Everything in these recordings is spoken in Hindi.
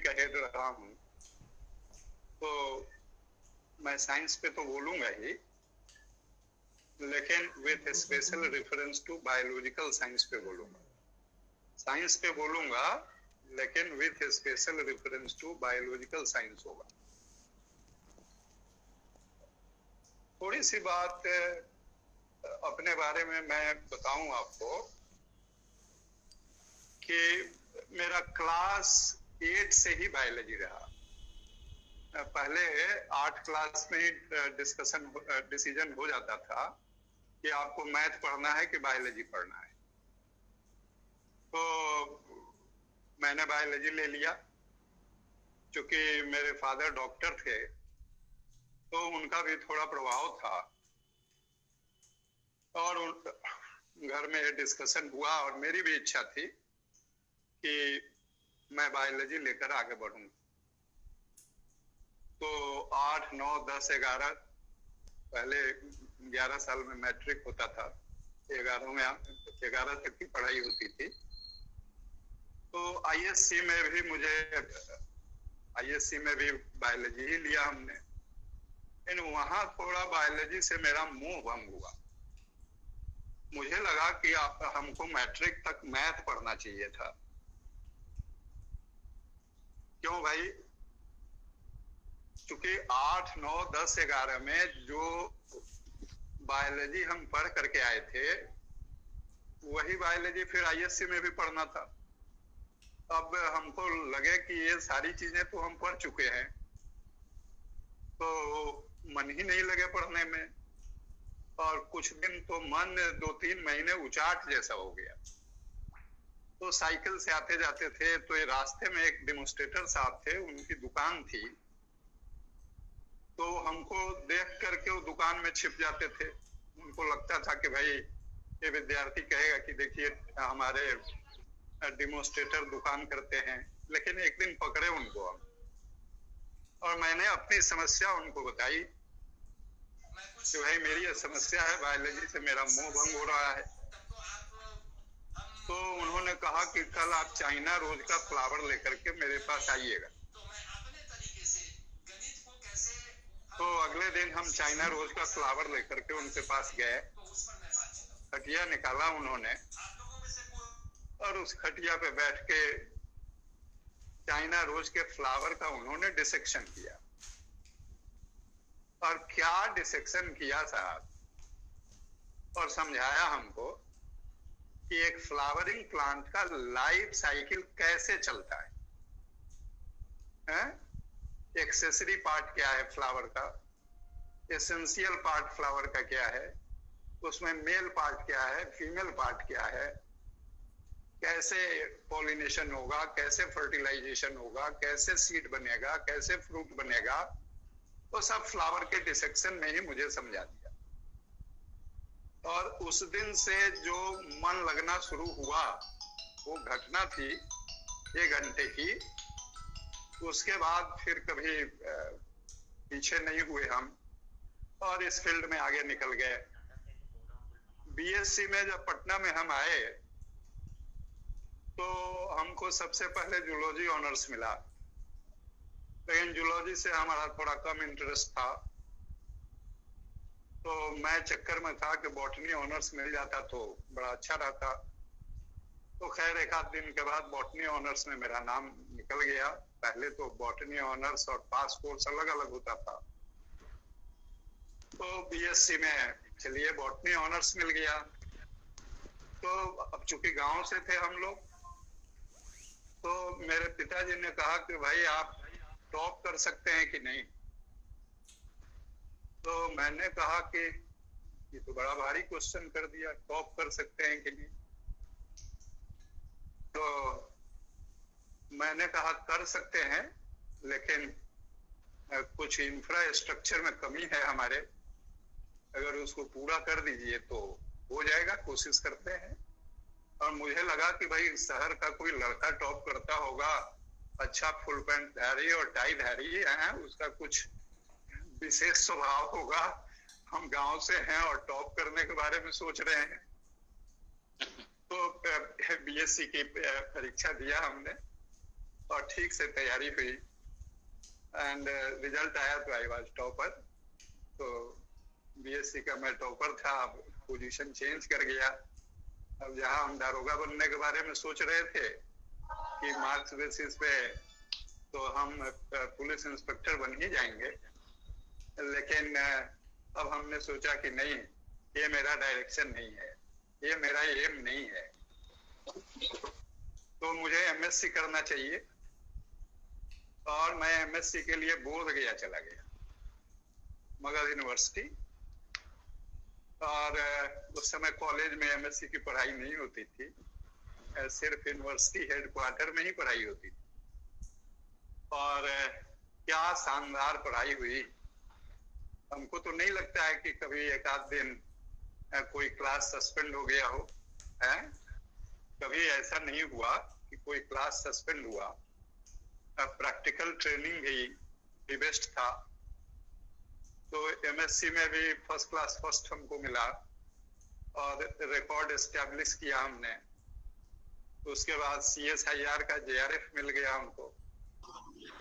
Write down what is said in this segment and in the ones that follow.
का हेड रहा हूँ, तो मैं साइंस पे तो बोलूंगा ही, लेकिन with special reference to biological science पे बोलूंगा। साइंस पे बोलूंगा लेकिन with special reference to biological science होगा। थोड़ी सी बात अपने बारे में मैं बताऊं आपको कि मेरा क्लास 8 से ही बायोलॉजी रहा। पहले 8 क्लास में ही डिसीजन हो जाता था कि आपको मैथ पढ़ना है कि बायोलॉजी पढ़ना है, तो मैंने बायोलॉजी ले लिया। क्योंकि मेरे फादर डॉक्टर थे तो उनका भी थोड़ा प्रभाव था, और घर में डिस्कशन हुआ और मेरी भी इच्छा थी कि मैं बायोलॉजी लेकर आगे बढ़ूं। तो 8, 9, 10, 11, पहले 11 साल में मैट्रिक होता था, 11 तक की पढ़ाई होती थी। तो आईएससी में भी बायोलॉजी ही लिया हमने, लेकिन वहां थोड़ा बायोलॉजी से मेरा मोह भंग हुआ। मुझे लगा कि हमको मैट्रिक तक मैथ पढ़ना चाहिए था। क्यों भाई? क्योंकि 8, 9, 10, 11 में जो बायोलॉजी हम पढ़ करके आए थे वही बायोलॉजी फिर आईएससी में भी पढ़ना था। अब हमको लगे कि ये सारी चीजें तो हम पढ़ चुके हैं, तो मन ही नहीं लगे पढ़ने में, और कुछ दिन तो मन 2-3 महीने उचाट जैसा हो गया। तो साइकिल से आते जाते थे तो ये रास्ते में एक डेमोन्स्ट्रेटर साहब थे, उनकी दुकान थी, तो हमको देख करके वो दुकान में छिप जाते थे। उनको लगता था कि भाई ये विद्यार्थी कहेगा कि देखिए हमारे डेमोन्स्ट्रेटर दुकान करते हैं। लेकिन एक दिन पकड़े उनको हम, और मैंने अपनी समस्या उनको बताई कि भाई मेरी ये समस्या है, बायोलॉजी से मेरा मोह भंग हो रहा है। तो उन्होंने कहा कि कल आप चाइना रोज का फ्लावर लेकर के मेरे पास आइएगा। तो अगले दिन हम चाइना रोज का फ्लावर लेकर के उनके पास गए। खटिया निकाला उन्होंने, और उस खटिया पे बैठ के चाइना रोज के फ्लावर का उन्होंने डिसेक्शन किया। और क्या डिसेक्शन किया साहब, और समझाया हमको कि एक फ्लावरिंग प्लांट का लाइफ साइकिल कैसे चलता है? एक्सेसरी पार्ट क्या है फ्लावर का, एसेंशियल पार्ट फ्लावर का क्या है, उसमें मेल पार्ट क्या है, फीमेल पार्ट क्या है, कैसे पॉलिनेशन होगा, कैसे फर्टिलाइजेशन होगा, कैसे सीड बनेगा, कैसे फ्रूट बनेगा, तो सब फ्लावर के डिसेक्शन में ही मुझे समझा दिया। और उस दिन से जो मन लगना शुरू हुआ, वो घटना थी 1 घंटे की। उसके बाद फिर कभी पीछे नहीं हुए हम, और इस फील्ड में आगे निकल गए। बीएससी में जब पटना में हम आए तो हमको सबसे पहले जूलॉजी ऑनर्स मिला, लेकिन जूलॉजी से हमारा थोड़ा कम इंटरेस्ट था। तो मैं चक्कर में था कि बॉटनी ऑनर्स मिल जाता तो बड़ा अच्छा रहता। तो खैर 1 आध दिन के बाद बॉटनी ऑनर्स में मेरा नाम निकल गया। पहले तो बॉटनी ऑनर्स और पास कोर्स अलग अलग होता था। तो बीएससी में चलिए बॉटनी ऑनर्स मिल गया। तो अब चूंकि गांव से थे हम लोग, तो मेरे पिताजी ने कहा कि भाई आप टॉप कर सकते हैं कि नहीं। तो मैंने कहा कि ये तो बड़ा भारी क्वेश्चन कर दिया, टॉप कर सकते हैं कि नहीं। तो मैंने कहा कर सकते हैं, लेकिन कुछ इंफ्रास्ट्रक्चर में कमी है हमारे, अगर उसको पूरा कर दीजिए तो हो जाएगा, कोशिश करते हैं। और मुझे लगा कि भाई शहर का कोई लड़का टॉप करता होगा, अच्छा फुल पैंट धारी और टाई धारी है, उसका कुछ विशेष स्वभाव होगा। हम गांव से हैं और टॉप करने के बारे में सोच रहे हैं। तो बीएससी की परीक्षा दिया हमने, और ठीक से तैयारी हुई एंड रिजल्ट आया तो आई वाज टॉपर। तो बीएससी का मैं टॉपर था, अब पोजीशन चेंज कर गया। अब जहाँ हम दारोगा बनने के बारे में सोच रहे थे कि मार्क्स बेसिस पे तो हम पुलिस इंस्पेक्टर बन ही जाएंगे, लेकिन अब हमने सोचा कि नहीं, ये मेरा डायरेक्शन नहीं है, ये मेरा एम नहीं है, तो मुझे एमएससी करना चाहिए। और मैं एमएससी के लिए बोध गया चला गया, मगध यूनिवर्सिटी। और उस समय कॉलेज में एमएससी की पढ़ाई नहीं होती थी, सिर्फ यूनिवर्सिटी हेडक्वार्टर में ही पढ़ाई होती थी। और क्या शानदार पढ़ाई हुई। हमको तो नहीं लगता है कि कभी एक आध दिन कोई क्लास सस्पेंड हो गया हो, है? कभी ऐसा नहीं हुआ कि कोई क्लास सस्पेंड हुआ। प्रैक्टिकल ट्रेनिंग ही बेस्ट था। तो एमएससी में भी फर्स्ट क्लास फर्स्ट हमको मिला और रिकॉर्ड एस्टेब्लिश किया हमने। तो उसके बाद CSIR का JRF मिल गया हमको,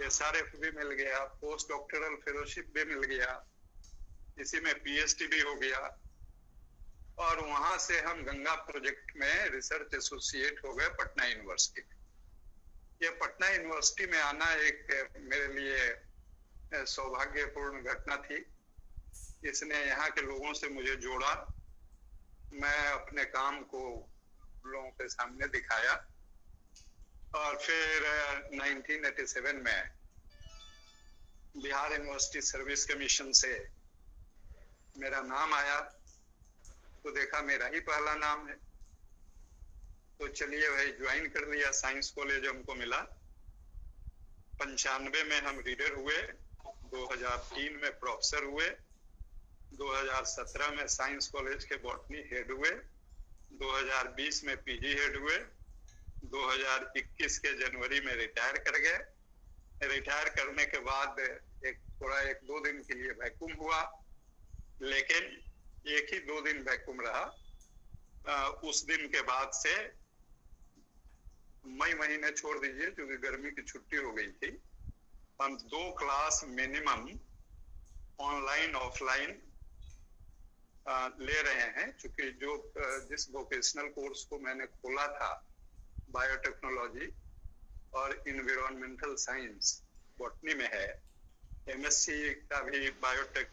SRF भी मिल गया, पोस्ट डॉक्टरल फेलोशिप भी मिल गया, इसी में PhD भी हो गया। और वहां से हम गंगा प्रोजेक्ट में रिसर्च एसोसिएट हो गए पटना यूनिवर्सिटी में। ये पटना यूनिवर्सिटी में आना एक मेरे लिए सौभाग्यपूर्ण घटना थी। इसने यहाँ के लोगों से मुझे जोड़ा, मैं अपने काम को लोगों के सामने दिखाया। और फिर 1987 में बिहार यूनिवर्सिटी सर्विस कमीशन से मेरा नाम आया, तो देखा मेरा ही पहला नाम है, तो चलिए भाई ज्वाइन कर लिया। साइंस कॉलेज हमको मिला। 95 में हम रीडर हुए, 2003 में प्रोफेसर हुए, 2017 में साइंस कॉलेज के बॉटनी हेड हुए, 2020 में PG हेड हुए, 2021 के जनवरी में रिटायर कर गए। रिटायर करने के बाद एक दो दिन के लिए वैक्यूम हुआ, लेकिन एक ही 2 दिन वैक्यूम रहा। उस दिन के बाद से मई महीने छोड़ दीजिए, क्योंकि गर्मी की छुट्टी हो गई थी, हम 2 क्लास मिनिमम ऑनलाइन ऑफलाइन ले रहे हैं। क्योंकि जिस वोकेशनल कोर्स को मैंने खोला था, बायोटेक्नोलॉजी और इन्वायरमेंटल साइंस बॉटनी में है, MSc का भी बायोटेक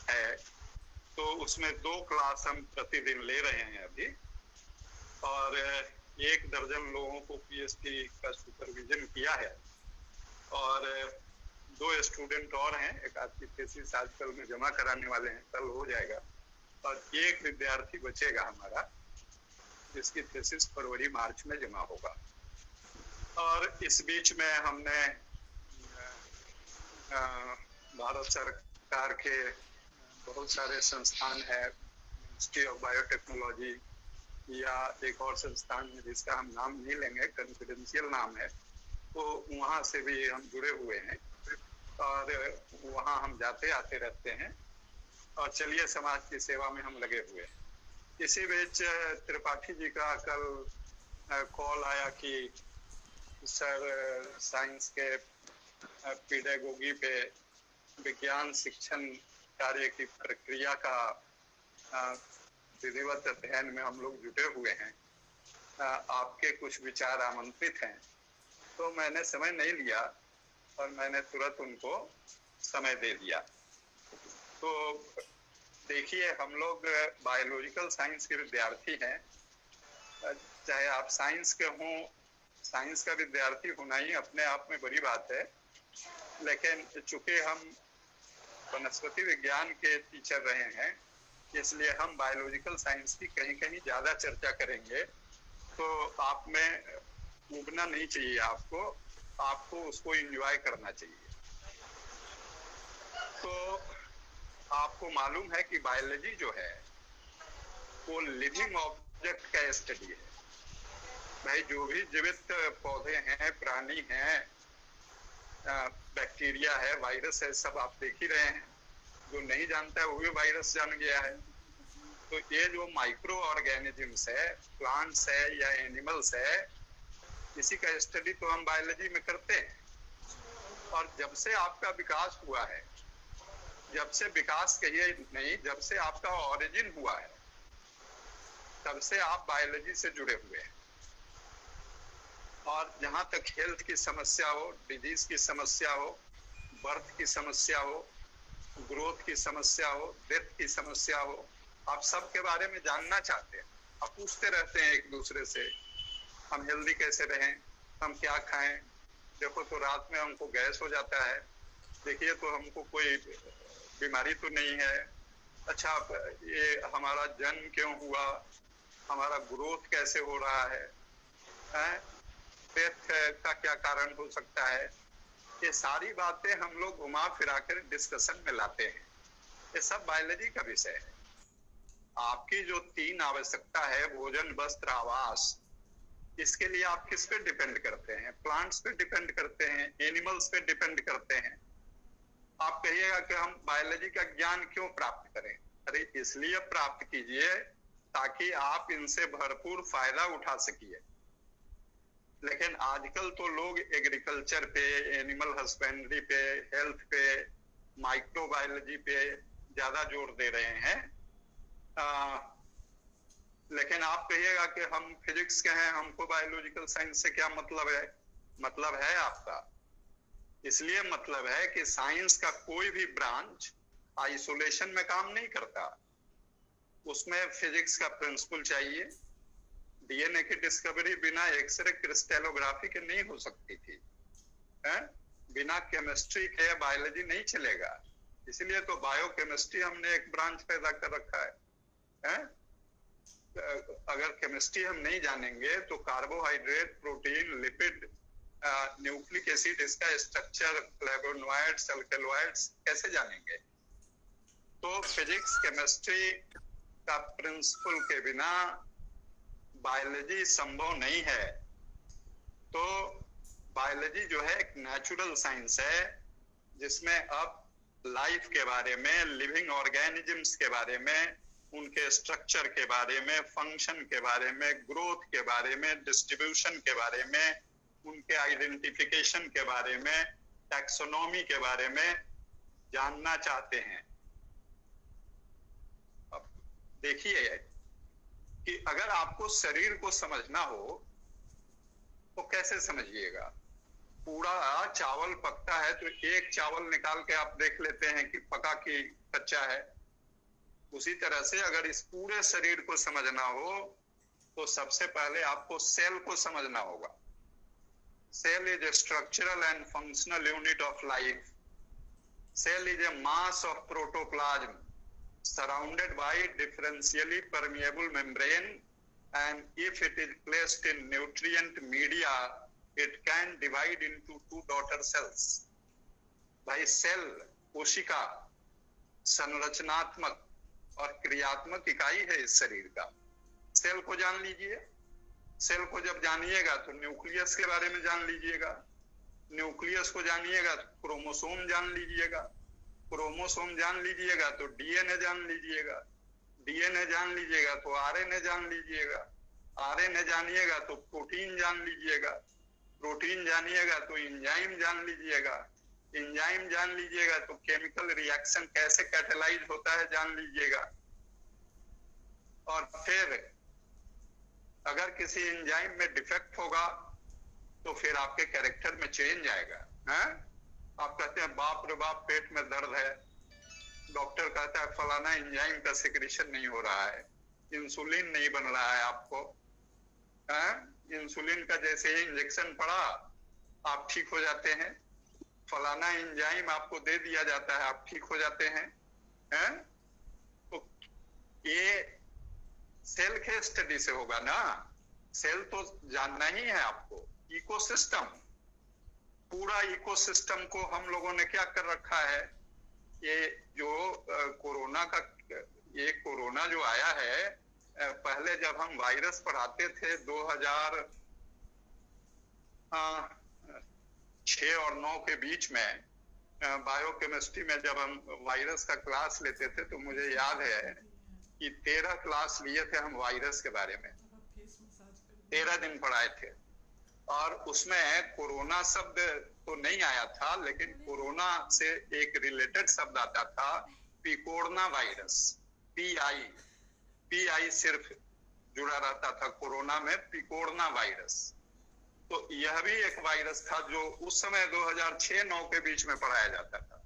है, तो उसमें 2 क्लास हम प्रतिदिन ले रहे हैं अभी। और 1 दर्जन लोगों को PhD का सुपरविजन किया है। और 2 स्टूडेंट और हैं, एक आपकी थीसिस आजकल में जमा कराने वाले हैं, कल हो जाएगा। और 1 विद्यार्थी बचेगा हमारा, जिसकी थीसिस फरवरी मार्च में जमा होगा। और इस बीच में हमने भारत सरकार के बहुत सारे संस्थान है, मिनिस्ट्री ऑफ बायोटेक्नोलॉजी या एक और संस्थान है जिसका हम नाम नहीं लेंगे, कॉन्फिडेंशियल नाम है, तो वहाँ से भी हम जुड़े हुए हैं और वहाँ हम जाते आते रहते हैं। और चलिए समाज की सेवा में हम लगे हुए हैं। इसी बीच त्रिपाठी जी का कल कॉल आया कि सर साइंस के पेडागोगी पे विज्ञान शिक्षण कार्य की प्रक्रिया का विधिवत अध्ययन में हम लोग जुटे हुए हैं, आपके कुछ विचार आमंत्रित हैं। तो मैंने समय नहीं लिया और मैंने तुरंत उनको समय दे दिया। तो देखिए, हम लोग बायोलॉजिकल साइंस के विद्यार्थी हैं, चाहे आप साइंस के हों, साइंस का विद्यार्थी होना ही अपने आप में बड़ी बात है, लेकिन चूंकि हम वनस्पति विज्ञान के टीचर रहे हैं, इसलिए हम बायोलॉजिकल साइंस की कहीं कहीं ज्यादा चर्चा करेंगे। तो आप में उबना नहीं चाहिए, आपको उसको एंजॉय करना चाहिए। तो आपको मालूम है कि बायोलॉजी जो है वो लिविंग ऑब्जेक्ट का स्टडी है। भाई, जो भी जीवित पौधे हैं, प्राणी हैं, बैक्टीरिया है, वायरस है, सब आप देख ही रहे हैं। जो नहीं जानता है वो भी वायरस जान गया है। तो ये जो माइक्रो ऑर्गेनिजम्स है, प्लांट्स है या एनिमल्स है, इसी का स्टडी तो हम बायोलॉजी में करते हैं। और जब से आपका विकास हुआ है, जब से विकास कहिए नहीं, जब से आपका ओरिजिन हुआ है, तब से आप बायोलॉजी से जुड़े हुए हैं। और जहां तक हेल्थ की समस्या हो, डिजीज की समस्या हो, बर्थ की समस्या हो, ग्रोथ की समस्या हो, डेथ की समस्या हो, आप सब के बारे में जानना चाहते हैं। आप पूछते रहते हैं एक दूसरे से, हम हेल्दी कैसे रहें, हम क्या खाएं, देखो तो रात में हमको गैस हो जाता है, देखिए तो हमको कोई बीमारी तो नहीं है, अच्छा ये हमारा जन्म क्यों हुआ, हमारा ग्रोथ कैसे हो रहा है, डेथ का क्या कारण हो सकता है, ये सारी बातें हम लोग घुमा फिरा कर डिस्कशन में लाते हैं। ये सब बायोलॉजी का विषय है। आपकी जो 3 आवश्यकता है, भोजन वस्त्र आवास, इसके लिए आप किस पे डिपेंड करते हैं? प्लांट्स पे डिपेंड करते हैं, एनिमल्स पे डिपेंड करते हैं। आप कहिएगा कि हम बायोलॉजी का ज्ञान क्यों प्राप्त करें? अरे इसलिए प्राप्त कीजिए ताकि आप इनसे भरपूर फायदा उठा सकिए। लेकिन आजकल तो लोग एग्रीकल्चर पे, एनिमल हस्बेंड्री पे, हेल्थ पे, माइक्रोबायोलॉजी पे ज्यादा जोर दे रहे हैं। लेकिन आप कहिएगा कि हम फिजिक्स के हैं, हमको बायोलॉजिकल साइंस से क्या मतलब है? मतलब है आपका। इसलिए मतलब है कि साइंस का कोई भी ब्रांच आइसोलेशन में काम नहीं करता। उसमें फिजिक्स का प्रिंसिपल चाहिए। डीएनए की डिस्कवरी बिना एक्सरे क्रिस्टलोग्राफी के नहीं हो सकती थी, है? बिना केमिस्ट्री के बायोलॉजी नहीं चलेगा। इसलिए तो बायोकेमिस्ट्री हमने एक ब्रांच पैदा कर रखा है? अगर केमिस्ट्री हम नहीं जानेंगे तो carbohydrate, protein, lipid, nucleic acid, इसका स्ट्रक्चर, फ्लेवोनॉइड्स, अल्कलॉइड्स कैसे जानेंगे? तो फिजिक्स केमिस्ट्री का प्रिंसिपल के बिना बायोलॉजी संभव नहीं है। तो बायोलॉजी जो है एक नेचुरल साइंस है, जिसमें अब लाइफ के बारे में, लिविंग ऑर्गेनिजम्स के बारे में, उनके स्ट्रक्चर के बारे में, फंक्शन के बारे में, ग्रोथ के बारे में, डिस्ट्रीब्यूशन के बारे में, उनके आइडेंटिफिकेशन के बारे में, टैक्सोनॉमी के बारे में जानना चाहते हैं। अब देखिए कि अगर आपको शरीर को समझना हो तो कैसे समझिएगा? पूरा चावल पकता है तो एक चावल निकाल के आप देख लेते हैं कि पका कि कच्चा है। उसी तरह से अगर इस पूरे शरीर को समझना हो तो सबसे पहले आपको सेल को समझना होगा। Cell is a structural and functional unit of life. Cell is a mass of protoplasm surrounded by differentially permeable membrane, and if it is placed in nutrient media it can divide into 2 daughter cells. भाई सेल कोशिका संरचनात्मक और क्रियात्मक इकाई है इस शरीर का। सेल को जान लीजिए। सेल को जब जानिएगा तो न्यूक्लियस के बारे में जान लीजिएगा। न्यूक्लियस को जानिएगा तो क्रोमोसोम जान लीजिएगा। क्रोमोसोम जान लीजिएगा तो डीएनए जान लीजिएगा। डीएनए जान लीजिएगा तो आरएनए जान लीजिएगा। आरएनए जानिएगा तो प्रोटीन जान लीजिएगा। प्रोटीन जानिएगा तो एंजाइम जान लीजिएगा। एंजाइम जान लीजिएगा तो केमिकल रिएक्शन कैसे कैटेलाइज होता है जान लीजिएगा। और फिर अगर किसी एंजाइम में डिफेक्ट होगा तो फिर आपके कैरेक्टर में चेंज आएगा, है? आप कहते हैं बाप रे बाप पेट में दर्द है, डॉक्टर कहता है फलाना एंजाइम का सिक्रीशन नहीं हो रहा है, इंसुलिन नहीं बन रहा है आपको, इंसुलिन का जैसे ही इंजेक्शन पड़ा आप ठीक हो जाते हैं, फलाना एंजाइम आपको दे दिया जाता है, आप ठीक हो जाते हैं, हैं? तो ये सेल के स्टडी से होगा ना। सेल तो जानना ही है आपको। इकोसिस्टम, पूरा इकोसिस्टम को हम लोगों ने क्या कर रखा है? ये जो कोरोना जो आया है, पहले जब हम वायरस पढ़ाते थे 2006 और 9 के बीच में, बायोकेमिस्ट्री में जब हम वायरस का क्लास लेते थे तो मुझे याद है कि 13 क्लास लिए थे हम वायरस के बारे में। 13 दिन पढ़ाए थे और उसमें कोरोना शब्द तो नहीं आया था, लेकिन कोरोना से एक रिलेटेड शब्द आता था पिकोरोना वायरस। पीआई सिर्फ जुड़ा रहता था कोरोना में, पिकोरोना वायरस। तो यह भी एक वायरस था जो उस समय 2006-09 के बीच में पढ़ाया जाता था।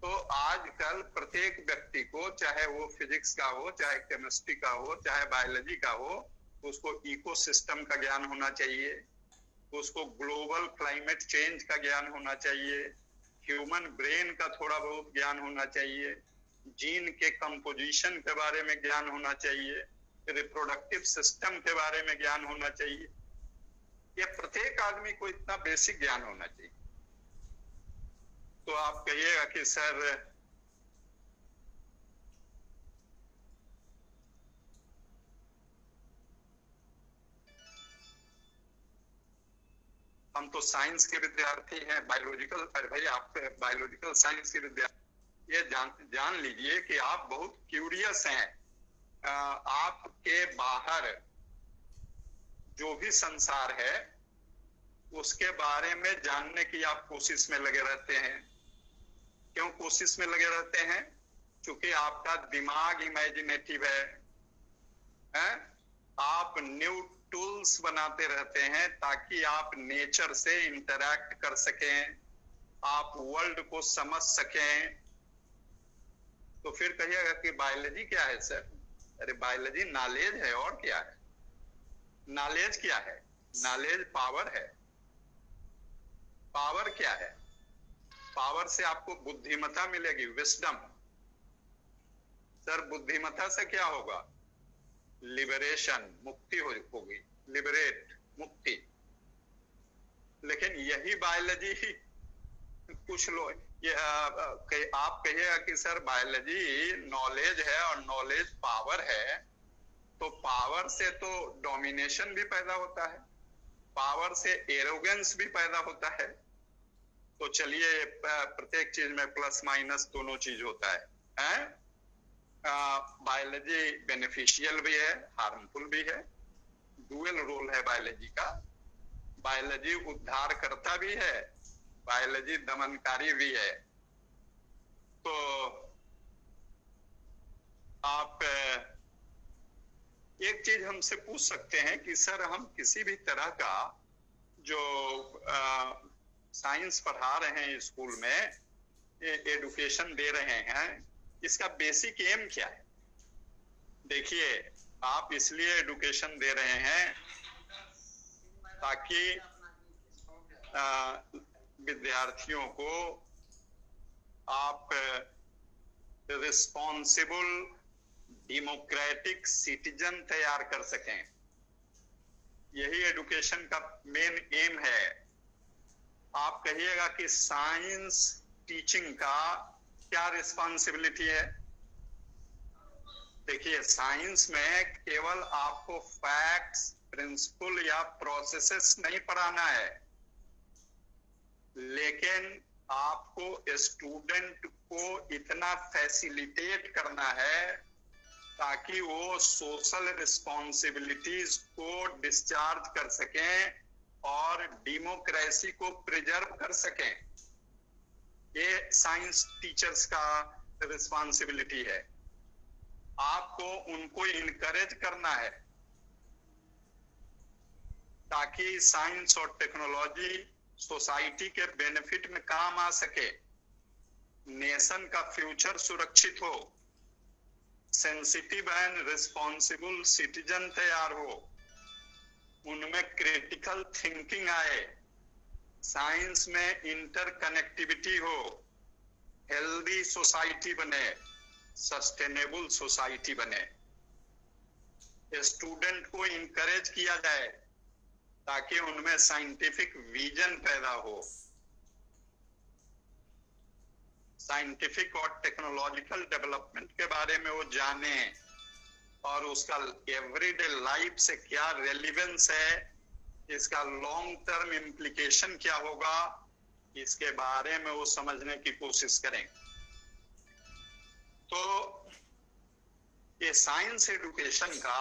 तो आजकल प्रत्येक व्यक्ति को, चाहे वो फिजिक्स का हो, चाहे केमिस्ट्री का हो, चाहे बायोलॉजी का हो, उसको इकोसिस्टम का ज्ञान होना चाहिए, उसको ग्लोबल क्लाइमेट चेंज का ज्ञान होना चाहिए, ह्यूमन ब्रेन का थोड़ा बहुत ज्ञान होना चाहिए, जीन के कंपोजिशन के बारे में ज्ञान होना चाहिए, रिप्रोडक्टिव सिस्टम के बारे में ज्ञान होना चाहिए। ये प्रत्येक आदमी को इतना बेसिक ज्ञान होना चाहिए। तो आप कहिएगा कि सर हम तो साइंस के विद्यार्थी हैं, बायोलॉजिकल, अरे भाई आप बायोलॉजिकल साइंस के विद्यार्थी, ये जान लीजिए कि आप बहुत क्यूरियस हैं। आपके बाहर जो भी संसार है उसके बारे में जानने की आप कोशिश में लगे रहते हैं। क्यों कोशिश में लगे रहते हैं? क्योंकि आपका दिमाग इमेजिनेटिव है? आप न्यू टूल्स बनाते रहते हैं ताकि आप नेचर से इंटरैक्ट कर सकें, आप वर्ल्ड को समझ सकें। तो फिर कहिएगा कि बायोलॉजी क्या है सर? अरे बायोलॉजी नॉलेज है, और क्या है? नॉलेज क्या है? नॉलेज पावर है। पावर क्या है? पावर से आपको बुद्धिमत्ता मिलेगी, विस्डम। सर बुद्धिमत्ता से क्या होगा? लिबरेशन, मुक्ति होगी, लिबरेट, मुक्ति। लेकिन यही बायोलॉजी कुछ लोग आप कहिएगा कि सर बायोलॉजी नॉलेज है और नॉलेज पावर है, तो पावर से तो डोमिनेशन भी पैदा होता है, पावर से एरोगेंस भी पैदा होता है। तो चलिए प्रत्येक चीज में प्लस माइनस दोनों चीज होता है? बायोलॉजी बेनिफिशियल भी है, हार्मफुल भी है, डुअल रोल है बायोलॉजी का। बायोलॉजी उद्धार करता भी है, बायोलॉजी दमनकारी भी है। तो आप एक चीज हमसे पूछ सकते हैं कि सर हम किसी भी तरह का जो साइंस पढ़ा रहे हैं स्कूल में, एडुकेशन दे रहे हैं, इसका बेसिक एम क्या है? देखिए, आप इसलिए एडुकेशन दे रहे हैं ताकि विद्यार्थियों को आप रिस्पॉन्सिबल डेमोक्रेटिक सिटीजन तैयार कर सकें। यही एडुकेशन का मेन एम है। आप कहिएगा कि साइंस टीचिंग का क्या रिस्पॉन्सिबिलिटी है? देखिए, साइंस में केवल आपको फैक्ट्स, प्रिंसिपल या प्रोसेसेस नहीं पढ़ाना है, लेकिन आपको स्टूडेंट को इतना फैसिलिटेट करना है ताकि वो सोशल रिस्पॉन्सिबिलिटीज को डिस्चार्ज कर सकें और डेमोक्रेसी को प्रिजर्व कर सकें। ये साइंस टीचर्स का रिस्पॉन्सिबिलिटी है। आपको उनको इनकरेज करना है ताकि साइंस और टेक्नोलॉजी सोसाइटी के बेनिफिट में काम आ सके, नेशन का फ्यूचर सुरक्षित हो, सेंसिटिव एंड रिस्पॉन्सिबल सिटीजन तैयार हो, उनमें क्रिटिकल थिंकिंग आए, साइंस में इंटरकनेक्टिविटी हो, हेल्दी सोसाइटी बने, सस्टेनेबल सोसाइटी बने। स्टूडेंट को इनकरेज किया जाए ताकि उनमें साइंटिफिक विजन पैदा हो, साइंटिफिक और टेक्नोलॉजिकल डेवलपमेंट के बारे में वो जाने और उसका एवरीडे लाइफ से क्या रेलेवेंस है, इसका लॉन्ग टर्म इम्प्लीकेशन क्या होगा, इसके बारे में वो समझने की कोशिश करें। तो ये साइंस एडुकेशन का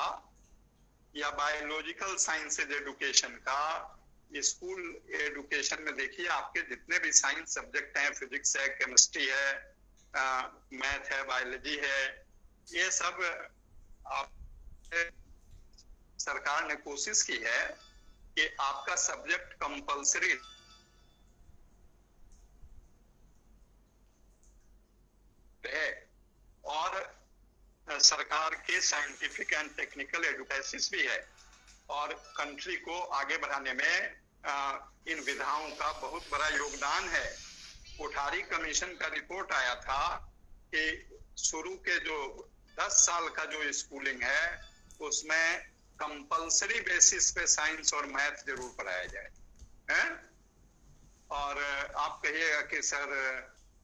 या बायोलॉजिकल साइंसेज एजुकेशन का स्कूल एजुकेशन में देखिए, आपके जितने भी साइंस सब्जेक्ट हैं, फिजिक्स है, केमिस्ट्री है, मैथ है, बायोलॉजी है, ये सब आप सरकार ने कोशिश की है कि आपका सब्जेक्ट कंपलसरी है। और सरकार के साइंटिफिक एंड टेक्निकल एडवाइसेस भी है, और कंट्री को आगे बढ़ाने में इन विधाओं का बहुत बड़ा योगदान है। कोठारी कमीशन का रिपोर्ट आया था कि शुरू के जो 10 साल का जो स्कूलिंग है उसमें कंपलसरी बेसिस पे साइंस और मैथ जरूर पढ़ाया जाए, हैं? और आप कहिएगा कि सर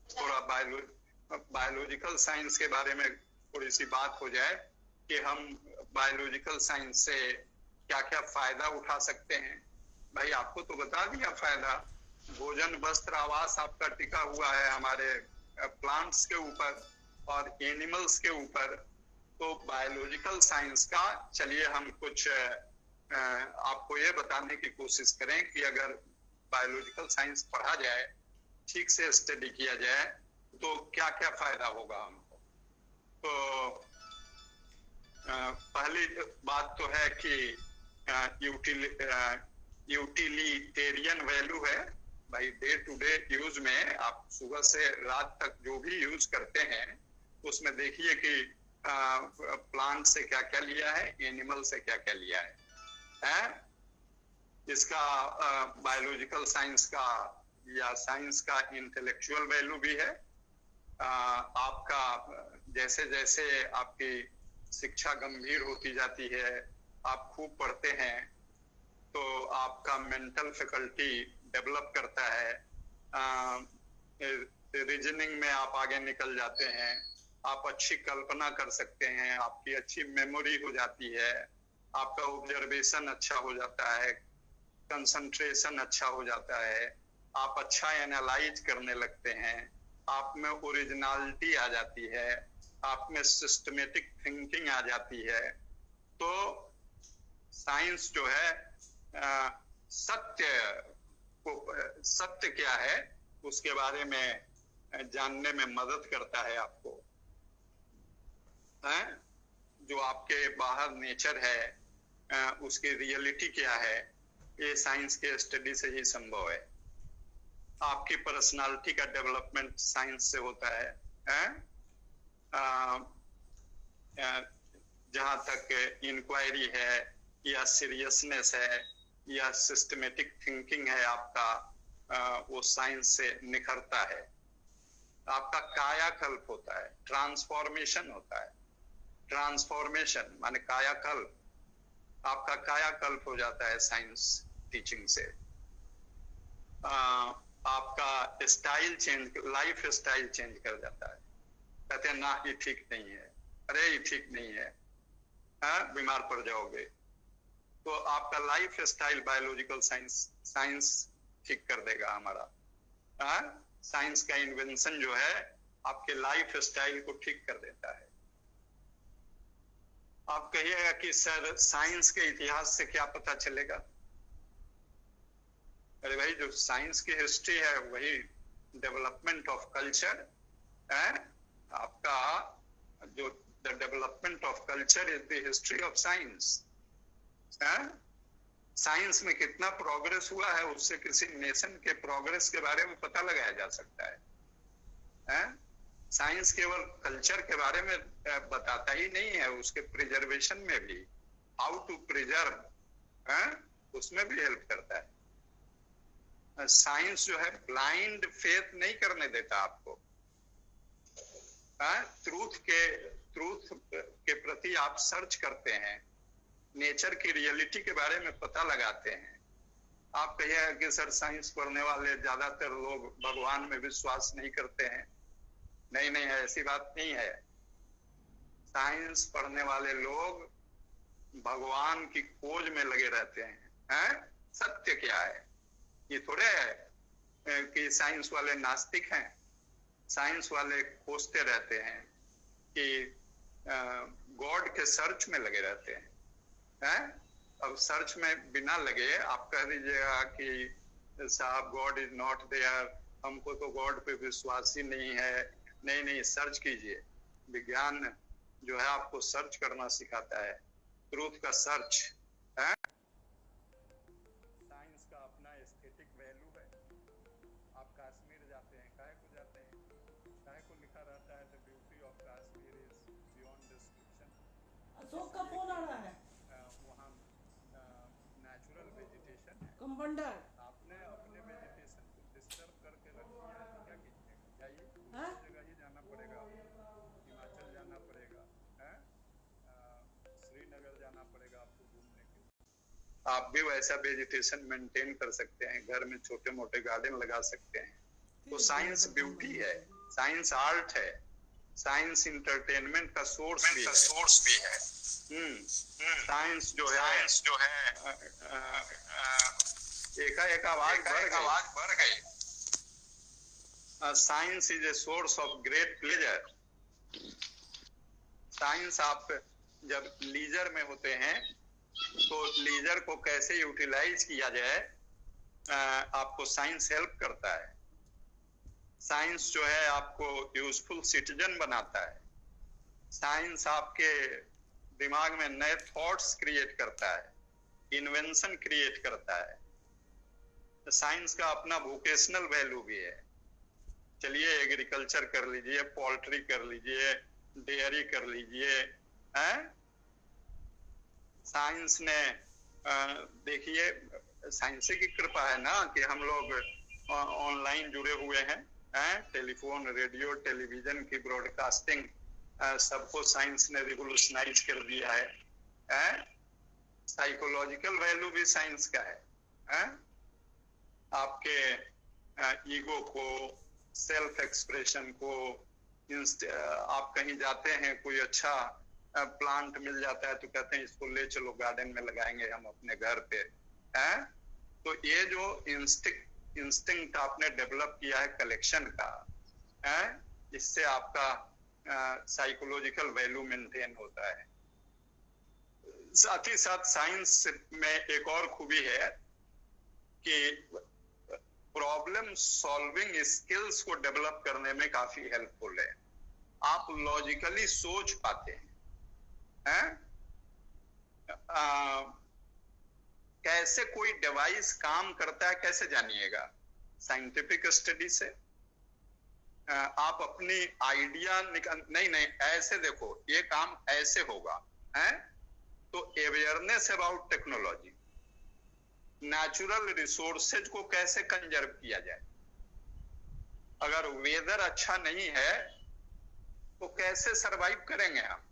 थोड़ा बायोलॉजिकल साइंस के बारे में थोड़ी सी बात हो जाए कि हम बायोलॉजिकल साइंस से क्या क्या फायदा उठा सकते हैं। भाई आपको तो बता दिया फायदा, भोजन वस्त्र आवास आपका टिका हुआ है हमारे प्लांट्स के ऊपर और एनिमल्स के ऊपर। तो बायोलॉजिकल साइंस का चलिए हम कुछ आपको ये बताने की कोशिश करें कि अगर बायोलॉजिकल साइंस पढ़ा जाए, ठीक से स्टडी किया जाए, तो क्या क्या फायदा होगा हमको। तो पहली बात तो है कि यूटिलिटेरियन वैल्यू है। भाई डे टू डे यूज में आप सुबह से रात तक जो भी यूज करते हैं उसमें देखिए कि प्लांट से क्या क्या लिया है, एनिमल से क्या क्या लिया है? इसका बायोलॉजिकल साइंस का या साइंस का इंटेलेक्चुअल वैल्यू भी है। आपका जैसे जैसे आपकी शिक्षा गंभीर होती जाती है, आप खूब पढ़ते हैं, तो आपका मेंटल फैकल्टी डेवलप करता है, रीजनिंग में आप आगे निकल जाते हैं, आप अच्छी कल्पना कर सकते हैं, आपकी अच्छी मेमोरी हो जाती है, आपका ऑब्जर्वेशन अच्छा हो जाता है, कंसंट्रेशन अच्छा हो जाता है, आप अच्छा एनालाइज करने लगते हैं, आप में ओरिजिनलिटी आ जाती है, आप में सिस्टमेटिक थिंकिंग आ जाती है। तो साइंस जो है सत्य क्या है उसके बारे में जानने में मदद करता है आपको, है? जो आपके बाहर नेचर है उसकी रियलिटी क्या है, ये साइंस के स्टडी से ही संभव है। आपकी पर्सनालिटी का डेवलपमेंट साइंस से होता है? जहां तक इंक्वायरी है या सीरियसनेस है या सिस्टमेटिक थिंकिंग है आपका, वो साइंस से निखरता है। आपका कायाकल्प होता है, ट्रांसफॉर्मेशन होता है। ट्रांसफॉर्मेशन माने कायाकल्प, आपका कायाकल्प हो जाता है साइंस टीचिंग से। आपका style change, life style change कर जाता है। कहते हैं ना ये ठीक नहीं है, अरे ये ठीक नहीं है, बीमार पड़ जाओगे। तो आपका लाइफ स्टाइल बायोलॉजिकल साइंस ठीक कर देगा हमारा। साइंस का इन्वेंशन जो है आपके लाइफ स्टाइल को ठीक कर देता है। आप कहिएगा कि सर साइंस के इतिहास से क्या पता चलेगा? अरे भाई जो साइंस की हिस्ट्री है वही डेवलपमेंट ऑफ कल्चर है। आपका जो the development of culture is the history of science. Science में कितना प्रोग्रेस हुआ है उससे किसी नेशन के प्रोग्रेस के बारे में पता लगाया जा सकता है? साइंस केवल कल्चर के बारे में बताता ही नहीं है, उसके प्रिजर्वेशन में भी, हाउ टू प्रिजर्व, उसमें भी हेल्प करता है। साइंस जो है ब्लाइंड फेथ नहीं करने देता आपको। ट्रूथ के प्रति आप सर्च करते हैं, नेचर की रियलिटी के बारे में पता लगाते हैं। आप कहिएगा कि सर साइंस पढ़ने वाले ज्यादातर लोग भगवान में विश्वास नहीं करते हैं। नहीं नहीं, ऐसी बात नहीं है। साइंस पढ़ने वाले लोग भगवान की खोज में लगे रहते हैं। सत्य क्या है ये थोड़े है कि साइंस वाले नास्तिक हैं। साइंस वाले खोजते रहते हैं कि गॉड के सर्च में लगे रहते हैं। अब सर्च में बिना लगे आप कह दीजिएगा कि साहब गॉड इज नॉट देयर, हमको तो गॉड पे विश्वास ही नहीं है। नहीं नहीं, सर्च कीजिए। विज्ञान जो है आपको सर्च करना सिखाता है, ट्रूथ का सर्च है। साइंस का अपना एस्थेटिक वैल्यू है। आप कश्मीर जाते हैं, काहे को जाते हैं? काहे को लिखा रहता है the beauty of Kashmir is beyond description. Ashok का फोन आ रहा है। वहाँ नेचुरल वेजिटेशन है। कंपाउंडर आपने अपने वेजिटेशन को डिस्टर्ब करके रख दिया है, तो क्या कीजिएगा? जाइए हाँ? जगह ही जाना पड़ेगा, हिमाचल जाना पड़ेगा, श्रीनगर जाना पड़ेगा आपको घूमने के लिए। आप भी वैसा वेजिटेशन मेंटेन कर सकते हैं, घर में छोटे मोटे गार्डन लगा सकते हैं। तो साइंस ब्यूटी है, साइंस आर्ट है, साइंस इंटरटेनमेंट का सोर्स भी है। साइंस जो है एक आवाज बढ़ गई। Science is a source of great pleasure. Science आप जब लीजर में होते हैं तो लीजर को कैसे यूटिलाइज किया जाए, आपको साइंस हेल्प करता है। साइंस जो है आपको यूजफुल सिटीजन बनाता है। साइंस आपके दिमाग में नए थॉट्स क्रिएट करता है, इन्वेंशन क्रिएट करता है। साइंस का अपना वोकेशनल वैल्यू भी है। चलिए एग्रीकल्चर कर लीजिए, पोल्ट्री कर लीजिए, डेयरी कर लीजिए, साइंस ने देखिए, साइंस की कृपा है ना कि हम लोग ऑनलाइन जुड़े हुए हैं। टेलीफोन, रेडियो, टेलीविजन की ब्रॉडकास्टिंग, सबको साइंस ने रिवोल्यूशनाइज कर दिया है। साइकोलॉजिकल वैल्यू भी साइंस का है। आपके ईगो को, सेल्फ एक्सप्रेशन को, आप कहीं जाते हैं, कोई अच्छा प्लांट मिल जाता है तो कहते हैं इसको ले चलो गार्डन में लगाएंगे हम अपने घर पे। तो ये जो इंस्टिंक्ट आपने डेवलप किया है कलेक्शन का, इससे आपका साइकोलॉजिकल वैल्यू मेंटेन होता है। साथ ही साथ साइंस में एक और खूबी है कि प्रॉब्लम सॉल्विंग स्किल्स को डेवलप करने में काफी हेल्पफुल है। आप लॉजिकली सोच पाते हैं, कैसे कोई डिवाइस काम करता है कैसे जानिएगा? साइंटिफिक स्टडी से। आप अपनी आइडिया नहीं ऐसे देखो, ये काम ऐसे होगा, तो awareness about technology, natural resources को कैसे कंजर्व किया जाए। अगर वेदर अच्छा नहीं है तो कैसे सरवाइव करेंगे आप?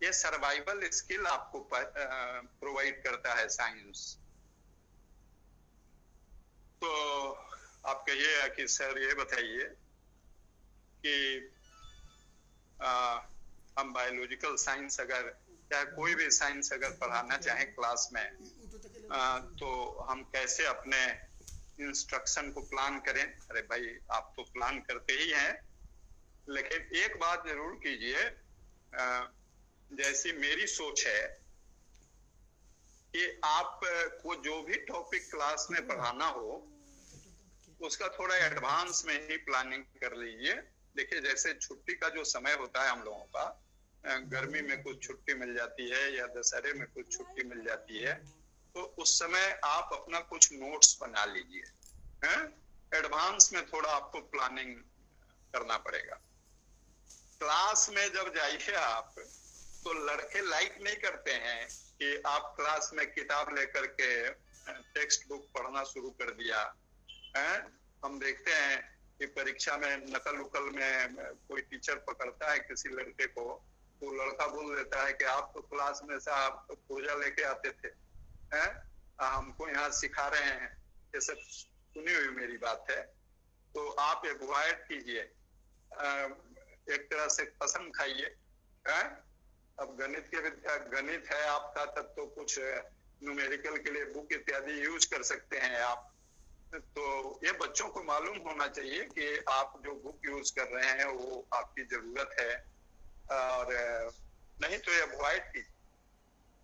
ये सर्वाइवल स्किल आपको प्रोवाइड करता है साइंस। तो आप कहिए कि सर ये बताइए कि हम बायोलॉजिकल साइंस अगर चाहे कोई भी साइंस अगर पढ़ाना चाहें क्लास में, तो हम कैसे अपने इंस्ट्रक्शन को प्लान करें? अरे भाई आप तो प्लान करते ही हैं, लेकिन एक बात जरूर कीजिए, जैसी मेरी सोच है कि आप को जो भी टॉपिक क्लास में पढ़ाना हो उसका थोड़ा एडवांस में ही प्लानिंग कर लीजिए। देखिए जैसे छुट्टी का जो समय होता है हम लोगों का, गर्मी में कुछ छुट्टी मिल जाती है या दशहरे में कुछ छुट्टी मिल जाती है, तो उस समय आप अपना कुछ नोट्स बना लीजिए। एडवांस में थोड़ा आपको प्लानिंग करना पड़ेगा। क्लास में जब जाइए आप, तो लड़के लाइक नहीं करते हैं कि आप क्लास में किताब लेकर के टेक्स्ट बुक पढ़ना शुरू कर दिया। हम देखते हैं कि परीक्षा में नकल उकल में कोई टीचर पकड़ता है किसी लड़के को, तो लड़का बोल देता है कि आप तो क्लास में से आप पूजा लेके आते थे, हमको यहाँ सिखा रहे हैं। ये सब सुनी हुई मेरी बात है। तो आप अवॉइड कीजिए, एक तरह से कसम खाइए। अब गणित है आपका, तब तो कुछ न्यूमेरिकल के लिए बुक इत्यादि यूज कर सकते हैं आप। तो ये बच्चों को मालूम होना चाहिए कि आप जो बुक यूज कर रहे हैं वो आपकी जरूरत है, और नहीं तो ये अवॉइड कीजिए।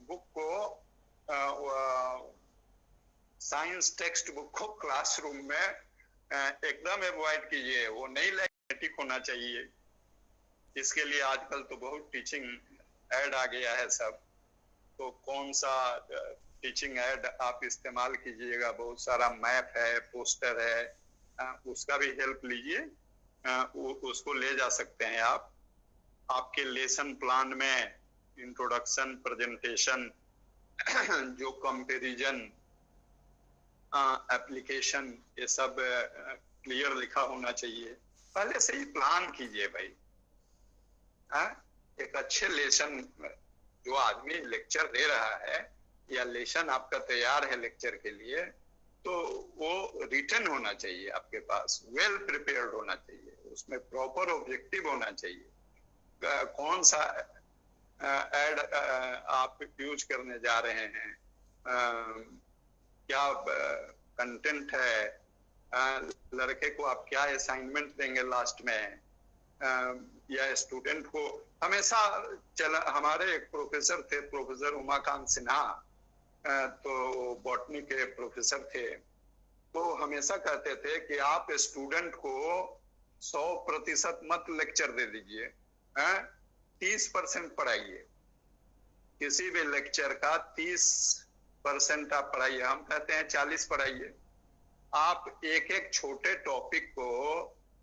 बुक को, साइंस टेक्स्ट बुक को क्लासरूम में एकदम अवॉइड कीजिए। वो नहीं लैटिक होना चाहिए। इसके लिए आजकल तो बहुत टीचिंग ऐड आ गया है सब, तो कौन सा टीचिंग ऐड आप इस्तेमाल कीजिएगा। बहुत सारा मैप है, पोस्टर है, उसका भी हेल्प लीजिए। उसको ले जा सकते हैं आप। आपके लेसन प्लान में इंट्रोडक्शन, प्रेजेंटेशन, जो कंपैरिजन, एप्लीकेशन, ये सब क्लियर लिखा होना चाहिए। पहले से ही प्लान कीजिए भाई। एक अच्छे लेसन, जो आदमी लेक्चर दे रहा है या लेसन आपका तैयार है लेक्चर के लिए, तो वो रिटन होना चाहिए आपके पास, वेल प्रिपेयर्ड होना चाहिए, उसमें प्रॉपर ऑब्जेक्टिव होना चाहिए। कौन सा ऐड आप यूज करने जा रहे हैं, क्या कंटेंट है, लड़के को आप क्या असाइनमेंट देंगे लास्ट में, या स्टूडेंट को। हमेशा हमारे एक प्रोफेसर थे, प्रोफेसर उमाकांत सिन्हा, तो बॉटनी के प्रोफेसर थे। तो हमेशा कहते थे कि आप स्टूडेंट को 100% मत लेक्चर दे दीजिए, 30% पढ़ाइए। किसी भी लेक्चर का 30% आप पढ़ाइए। हम कहते हैं 40 पढ़ाइए। आप एक एक छोटे टॉपिक को,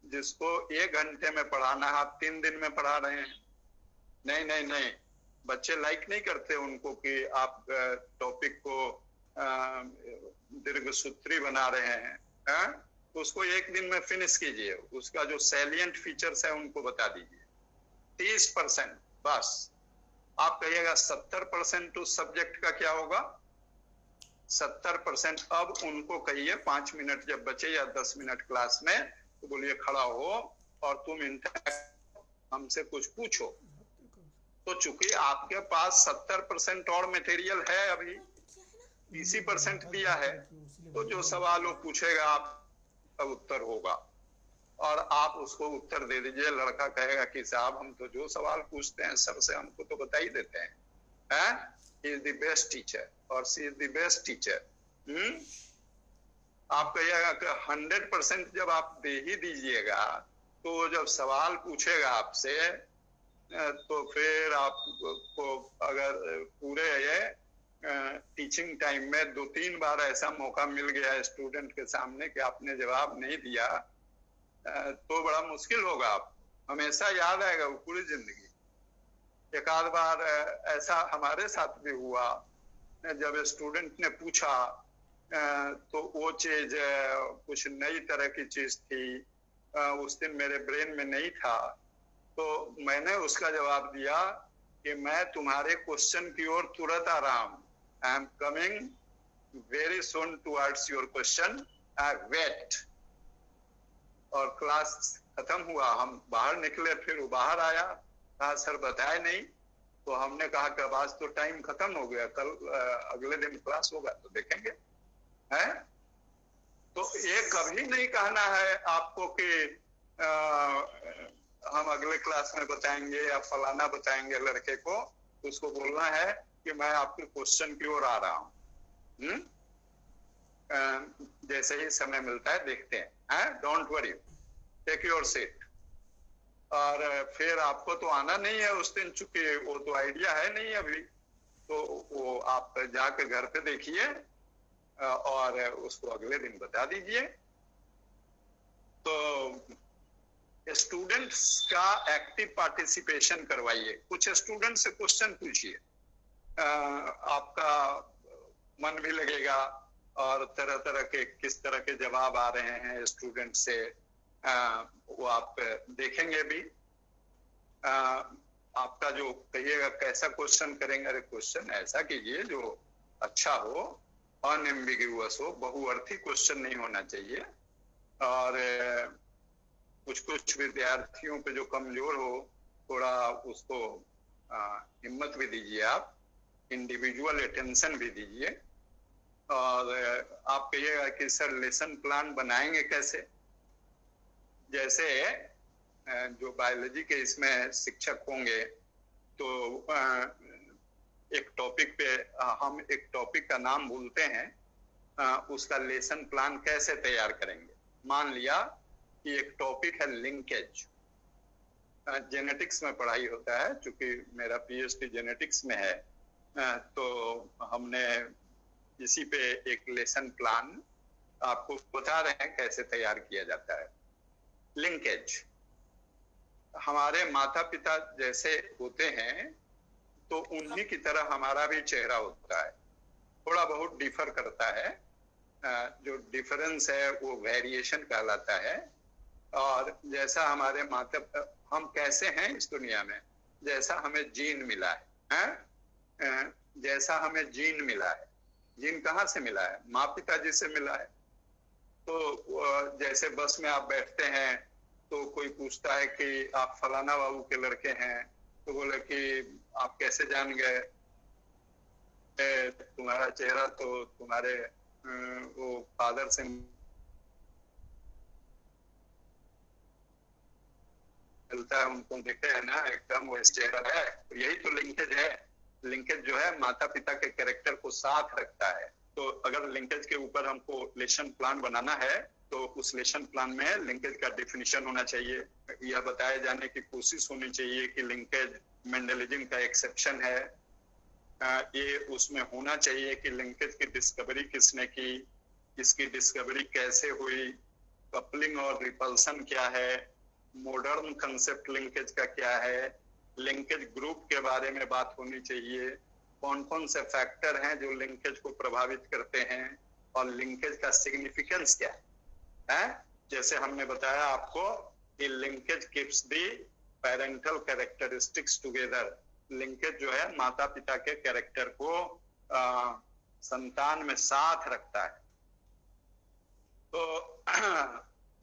जिसको 1 घंटे में पढ़ाना है, आप 3 दिन में पढ़ा रहे हैं। नहीं नहीं नहीं, बच्चे लाइक नहीं करते उनको कि आप टॉपिक को दीर्घसूत्री बना रहे हैं। तो उसको 1 दिन में फिनिश कीजिए। उसका जो सैलिएंट फीचर्स है उनको बता दीजिए। 30% बस। आप कहिएगा 70% उस सब्जेक्ट का क्या होगा? 70%। अब उनको कहिए 5 मिनट जब बचे या 10 मिनट क्लास में, तो बोलिए खड़ा हो और तुम हमसे कुछ पूछो। तो चूंकि आपके पास 70% और मटेरियल है, अभी 20% दिया है, तो जो सवाल वो पूछेगा आपका उत्तर होगा और आप उसको उत्तर दे दीजिए। लड़का कहेगा कि साहब हम तो जो सवाल पूछते हैं सर से हमको तो बता ही देते हैं। He is the best teacher और she is the best teacher. आप कहिएगा कि 100% जब आप दे ही दीजिएगा, तो जब सवाल पूछेगा आपसे, तो फिर आपको अगर पूरे टीचिंग टाइम में 2-3 बार ऐसा मौका मिल गया स्टूडेंट के सामने कि आपने जवाब नहीं दिया, तो बड़ा मुश्किल होगा। आप हमेशा याद आएगा वो पूरी जिंदगी। एक आध बार ऐसा हमारे साथ भी हुआ, जब स्टूडेंट ने पूछा तो वो चीज कुछ नई तरह की चीज थी, उस दिन मेरे ब्रेन में नहीं था, तो मैंने उसका जवाब दिया कि मैं तुम्हारे क्वेश्चन की ओर तुरंत आ रहा हूं। I am coming very soon towards your question, I wait. और क्लास खत्म हुआ, हम बाहर निकले, फिर वो बाहर आया, कहा सर बताए नहीं। तो हमने कहा कि अब आज तो टाइम खत्म हो गया, कल अगले दिन क्लास होगा तो देखेंगे। है तो ये कभी नहीं कहना है आपको कि हम अगले क्लास में बताएंगे या फलाना बताएंगे लड़के को। उसको बोलना है कि मैं आपके क्वेश्चन की ओर आ रहा हूँ। जैसे ही समय मिलता है देखते हैं। Don't worry, take your seat. और फिर आपको तो आना नहीं है उस दिन, चूंकि वो तो आइडिया है नहीं अभी, तो वो आप जाके घर पे देखिए और उसको अगले दिन बता दीजिए। तो स्टूडेंट्स का एक्टिव पार्टिसिपेशन करवाइए। कुछ स्टूडेंट से क्वेश्चन पूछिए, आपका मन भी लगेगा और तरह तरह के किस तरह के जवाब आ रहे हैं स्टूडेंट से, वो आप देखेंगे भी। आपका जो कहिएगा कैसा क्वेश्चन करेंगे, अरे क्वेश्चन ऐसा कीजिए जो अच्छा हो, अनएम्बिगुअस हो, बहुअर्थी क्वेश्चन नहीं होना चाहिए। और कुछ विद्यार्थियों पे जो कमजोर हो, थोड़ा उसको हिम्मत भी दीजिए, आप इंडिविजुअल अटेंशन भी दीजिए। और आप कहिएगा कि सर लेसन प्लान बनाएंगे कैसे। जैसे जो बायोलॉजी के इसमें शिक्षक होंगे, तो एक टॉपिक पे हम एक टॉपिक का नाम भूलते हैं, उसका लेसन प्लान कैसे तैयार करेंगे। मान लिया कि एक टॉपिक है लिंकेज, जेनेटिक्स में पढ़ाई होता है, चूंकि मेरा पीएचडी जेनेटिक्स में है, तो हमने इसी पे एक लेसन प्लान आपको बता रहे हैं कैसे तैयार किया जाता है। लिंकेज हमारे माता पिता जैसे होते हैं तो उन्हीं की तरह हमारा भी चेहरा होता है, थोड़ा बहुत डिफर करता है। जो डिफरेंस है वो वेरिएशन कहलाता है। और जैसा हमारे माता, हम कैसे हैं इस दुनिया में, जैसा हमें जीन मिला है, जैसा हमें जीन मिला है। जीन कहाँ से मिला है? माँ पिताजी से मिला है। तो जैसे बस में आप बैठते हैं तो कोई पूछता है कि आप फलाना बाबू के लड़के हैं, तो बोले कि आप कैसे जान गए? तुम्हारा चेहरा तो तुम्हारे वो फादर से मिलता है, उनको देखते हैं ना, एकदम वैसे चेहरा है। यही तो लिंकेज है। लिंकेज जो है माता पिता के कैरेक्टर को साथ रखता है। तो अगर लिंकेज के ऊपर हमको लेसन प्लान बनाना है तो उस लेसन प्लान में लिंकेज का डिफिनीशन होना चाहिए। यह बताए जाने की कोशिश होनी चाहिए कि लिंकेज मेंडलिज्म का एक्सेप्शन है। ये उसमें होना चाहिए कि लिंकेज की डिस्कवरी किसने की, इसकी डिस्कवरी कैसे हुई, कपलिंग और रिपल्सन क्या है, मॉडर्न कंसेप्ट लिंकेज का क्या है, लिंकेज ग्रुप के बारे में बात होनी चाहिए, कौन कौन से फैक्टर हैं जो लिंकेज को प्रभावित करते हैं, और लिंकेज का सिग्निफिकेंस क्या है। जैसे हमने बताया आपको कि लिंकेज कीप्स दी पेरेंटल कैरेक्टरिस्टिक्स टुगेदर। लिंकेज जो है माता पिता के कैरेक्टर को संतान में साथ रखता है। तो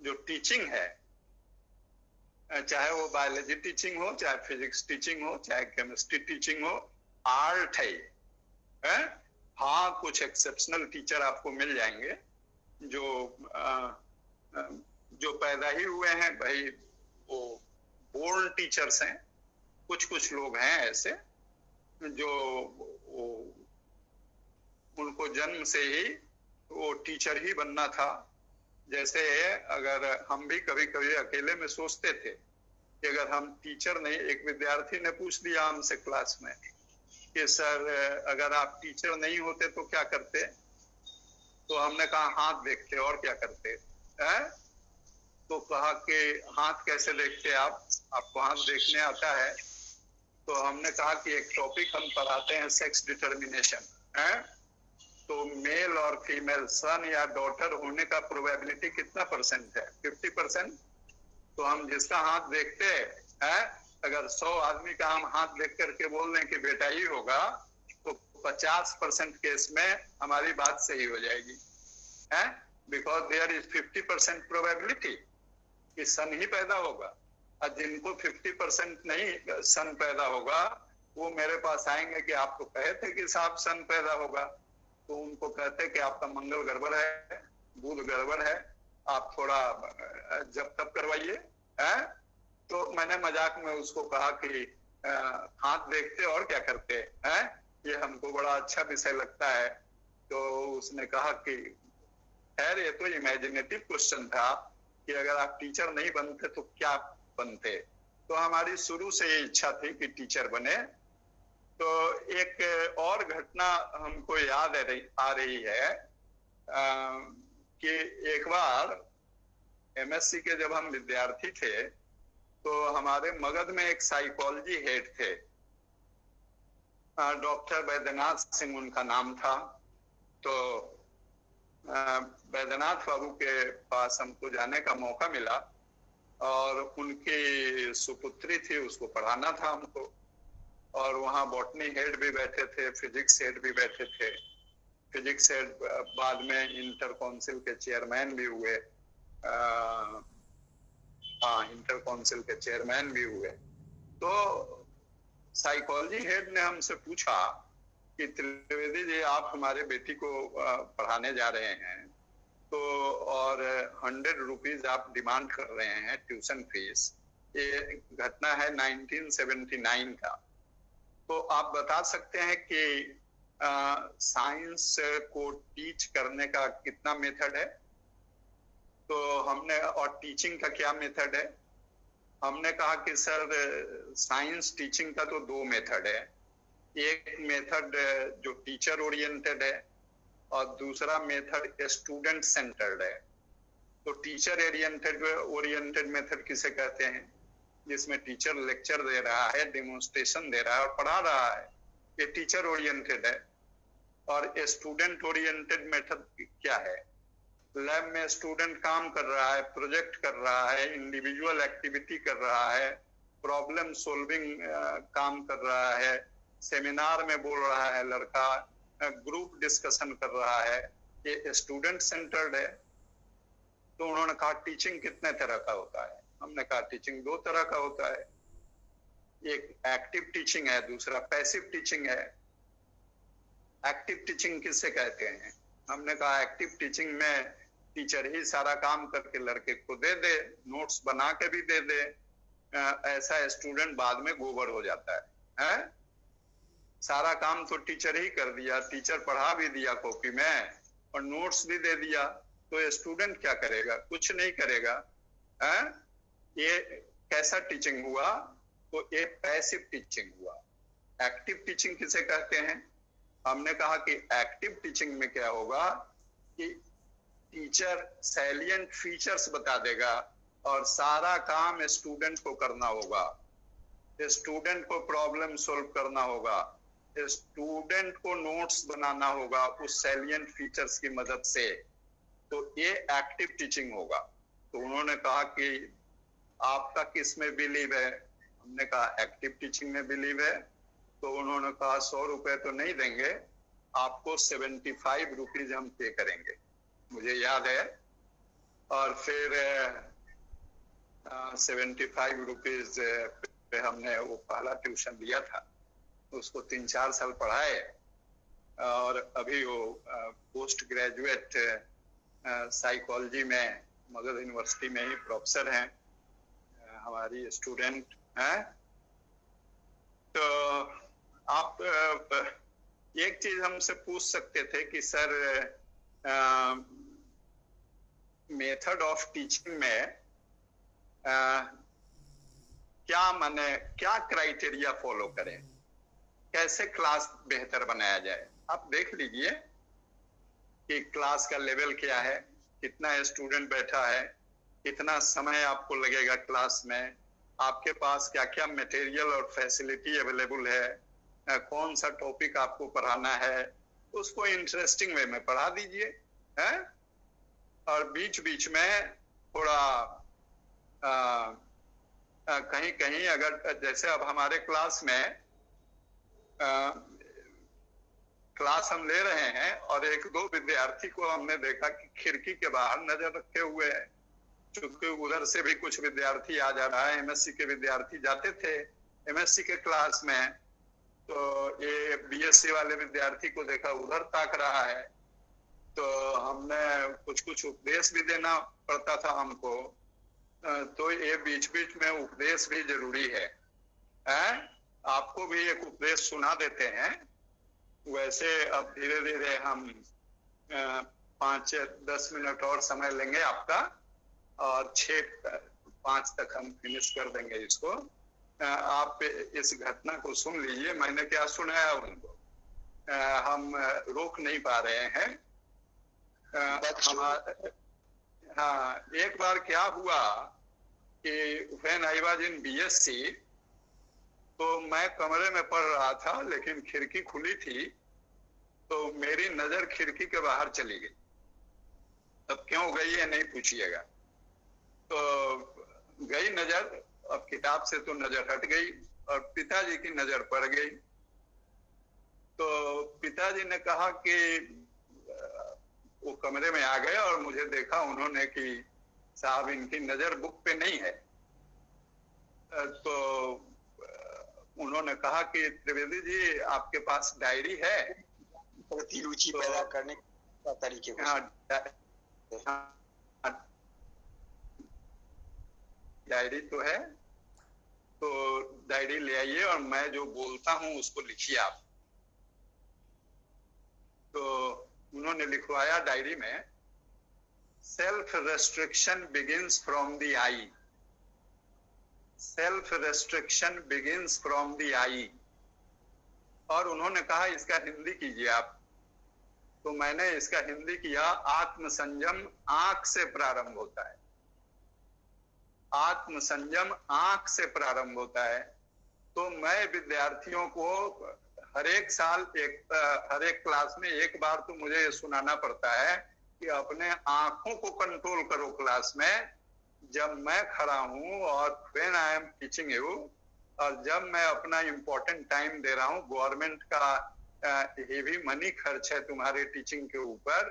जो टीचिंग है, चाहे वो बायोलॉजी टीचिंग हो, चाहे फिजिक्स टीचिंग हो, चाहे केमिस्ट्री टीचिंग हो, आर्ट है ये। हाँ, कुछ एक्सेप्शनल टीचर आपको मिल जाएंगे जो पैदा ही हुए हैं भाई, वो बोर्न टीचर्स हैं। कुछ लोग हैं ऐसे जो उनको जन्म से ही वो टीचर ही बनना था। जैसे अगर हम भी कभी कभी अकेले में सोचते थे कि अगर हम टीचर नहीं, एक विद्यार्थी ने पूछ दिया हमसे क्लास में कि सर अगर आप टीचर नहीं होते तो क्या करते? तो हमने कहा हाथ देखते और क्या करते है? तो कहा कि हाथ कैसे देखते आप, आपको हाथ देखने आता है? तो हमने कहा कि एक टॉपिक हम पढ़ाते हैं सेक्स डिटर्मिनेशन है, तो मेल और फीमेल, सन या डॉटर होने का प्रोबेबिलिटी कितना परसेंट है? 50%। तो हम जिसका हाथ देखते हैं, अगर 100 आदमी का हम हाथ देख करके बोल दें कि बेटा ही होगा, तो 50% केस में हमारी बात सही हो जाएगी, बिकॉज देयर इज 50% प्रोबेबिलिटी कि सन ही पैदा होगा। और जिनको 50% नहीं सन पैदा होगा, वो मेरे पास आएंगे कि आप तो कहे थे कि साहब सन पैदा होगा। तो उनको कहते कि आपका मंगल गड़बड़ है, बुध गड़बड़ है, आप थोड़ा जब तब करवाइए। तो मैंने मजाक में उसको कहा कि हाथ देखते और क्या करते हैं, ये हमको बड़ा अच्छा विषय लगता है। तो उसने कहा कि खैर ये तो इमेजिनेटिव क्वेश्चन था कि अगर आप टीचर नहीं बनते तो क्या बनते। तो हमारी शुरू से ये इच्छा थी कि टीचर बने। तो एक और घटना हमको याद आ रही है कि एक बार एमएससी के जब हम विद्यार्थी थे तो हमारे मगध में एक साइकोलॉजी हेड थे, डॉक्टर वैद्यनाथ सिंह उनका नाम था। तो वैद्यनाथ बाबू के पास हमको जाने का मौका मिला और उनकी सुपुत्री थी, उसको पढ़ाना था हमको। और वहाँ बॉटनी हेड भी बैठे थे, फिजिक्स हेड भी बैठे थे। फिजिक्स हेड बाद में इंटर काउंसिल के चेयरमैन भी हुए, इंटर काउंसिल के चेयरमैन भी हुए। तो साइकोलॉजी हेड ने हमसे पूछा कि त्रिवेदी जी आप हमारे बेटी को पढ़ाने जा रहे हैं, तो और 100 रुपीज आप डिमांड कर रहे हैं ट्यूशन फीस। ये घटना है 1979 का। तो आप बता सकते हैं कि साइंस को टीच करने का कितना मेथड है? तो हमने, और टीचिंग का क्या मेथड है? हमने कहा कि सर साइंस टीचिंग का तो दो मेथड है। एक मेथड जो टीचर ओरिएंटेड है और दूसरा मेथड स्टूडेंट सेंटर्ड है। तो टीचर ओरिएंटेड मेथड किसे कहते हैं? जिसमें टीचर लेक्चर दे रहा है, डेमोन्स्ट्रेशन दे रहा है और पढ़ा रहा है, ये टीचर ओरिएंटेड है। और स्टूडेंट ओरिएंटेड मेथड क्या है? लैब में स्टूडेंट काम कर रहा है, प्रोजेक्ट कर रहा है, इंडिविजुअल एक्टिविटी कर रहा है, प्रॉब्लम सोल्विंग काम कर रहा है, सेमिनार में बोल रहा है लड़का, ग्रुप डिस्कशन कर रहा है, ये स्टूडेंट सेंटर्ड है। तो उन्होंने कहा टीचिंग कितने तरह का होता है? हमने कहा टीचिंग दो तरह का होता है, एक एक्टिव टीचिंग है, दूसरा पैसिव टीचिंग है। एक्टिव टीचिंग किससे कहते हैं? हमने कहा एक्टिव टीचिंग में टीचर ही सारा काम करके लड़के को दे दे, नोट्स बना के भी दे दे, ऐसा स्टूडेंट बाद में गोबर हो जाता है? सारा काम तो टीचर ही कर दिया, टीचर पढ़ा भी दिया कॉपी में और नोट्स भी दे दिया, तो स्टूडेंट क्या करेगा? कुछ नहीं करेगा। ये कैसा टीचिंग हुआ? तो ये पैसिव टीचिंग हुआ। एक्टिव टीचिंग किसे कहते हैं? हमने कहा कि एक्टिव टीचिंग में क्या होगा कि टीचर सैलिएंट फीचर्स बता देगा और सारा काम स्टूडेंट को करना होगा, स्टूडेंट को प्रॉब्लम सॉल्व करना होगा, स्टूडेंट को नोट्स बनाना होगा उस सैलिएंट फीचर्स की मदद से। तो ये एक्टिव टीचिंग होगा। तो उन्होंने कहा कि आपका किस में बिलीव है? हमने कहा एक्टिव टीचिंग में बिलीव है। तो उन्होंने कहा 100 रुपए तो नहीं देंगे, आपको 75 रुपीज हम पे करेंगे, मुझे याद है। और फिर 75 रुपीज पे हमने वो पहला ट्यूशन दिया था, उसको 3-4 साल पढ़ाए और अभी वो पोस्ट ग्रेजुएट साइकोलॉजी में मगध यूनिवर्सिटी में ही प्रोफेसर हैं, हमारी स्टूडेंट हैं। तो आप एक चीज हमसे पूछ सकते थे कि सर मेथड ऑफ टीचिंग में क्या क्राइटेरिया फॉलो करें, कैसे क्लास बेहतर बनाया जाए? आप देख लीजिए कि क्लास का लेवल क्या है, कितना स्टूडेंट बैठा है, कितना समय आपको लगेगा क्लास में, आपके पास क्या क्या मटेरियल और फैसिलिटी अवेलेबल है, कौन सा टॉपिक आपको पढ़ाना है, उसको इंटरेस्टिंग वे में पढ़ा दीजिए, है? और बीच बीच में थोड़ा कहीं कहीं अगर जैसे अब हमारे क्लास में क्लास हम ले रहे हैं और एक दो विद्यार्थी को हमने देखा कि खिड़की के बाहर नजर रखे हुए हैं, क्योंकि उधर से भी कुछ विद्यार्थी आ जा रहा है, एमएससी के विद्यार्थी जाते थे एमएससी के क्लास में, तो ये बीएससी वाले विद्यार्थी को देखा उधर ताक रहा है। तो हमने कुछ उपदेश भी देना पड़ता था हमको, तो ये बीच बीच में उपदेश भी जरूरी है। आपको भी एक उपदेश सुना देते हैं। वैसे अब धीरे धीरे हम 5-10 मिनट और समय लेंगे आपका और 6-5 तक हम फिनिश कर देंगे इसको। आप इस घटना को सुन लीजिए, मैंने क्या सुनाया उनको, हम रोक नहीं पा रहे हैं। हाँ, एक बार क्या हुआ कि when I was in BSc, तो मैं कमरे में पढ़ रहा था लेकिन खिड़की खुली थी, तो मेरी नजर खिड़की के बाहर चली गई। अब क्यों गई है नहीं पूछिएगा, तो गई नजर, अब किताब से तो नजर हट गई और पिताजी की नजर पड़ गई। तो पिताजी ने कहा कि वो कमरे में आ गए और मुझे देखा उन्होंने कि साहब इनकी नजर बुक पे नहीं है। तो उन्होंने कहा कि त्रिवेदी जी आपके पास डायरी है? प्रति रुचि पैदा करने का तरीके को। डायरी तो है। तो डायरी ले आइए और मैं जो बोलता हूँ उसको लिखिए आप। तो उन्होंने लिखवाया डायरी में, self restriction begins from the I, self restriction begins from the I. और उन्होंने कहा इसका हिंदी कीजिए आप। तो मैंने इसका हिंदी किया, आत्मसंयम आंख से प्रारंभ होता है, आत्मसंयम आंख से प्रारंभ होता है। तो मैं विद्यार्थियों को हर एक साल हर एक क्लास में एक बार तो मुझे ये सुनाना पड़ता है कि अपने आंखों को कंट्रोल करो क्लास में। जब मैं खड़ा हूं और when I am teaching you, और जब मैं अपना इम्पोर्टेंट टाइम दे रहा हूं, गवर्नमेंट का हेवी मनी खर्च है तुम्हारे टीचिंग के ऊपर,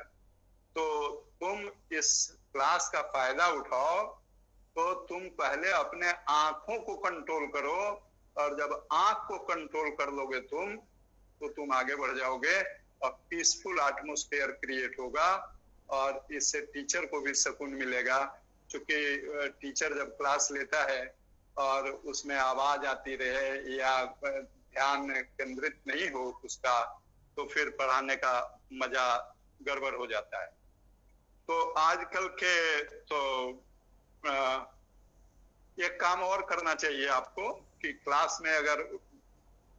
तो तुम इस क्लास का फायदा उठाओ। तो तुम पहले अपने आंखों को कंट्रोल करो, और जब आंख को कंट्रोल कर लोगे तुम, तो तुम आगे बढ़ जाओगे और पीसफुल एटमॉस्फेयर क्रिएट होगा, और इससे टीचर को भी सुकून मिलेगा। क्योंकि टीचर जब क्लास लेता है और उसमें आवाज आती रहे या ध्यान केंद्रित नहीं हो उसका, तो फिर पढ़ाने का मजा गड़बड़ हो जाता है। तो आजकल के तो एक काम और करना चाहिए आपको कि क्लास में अगर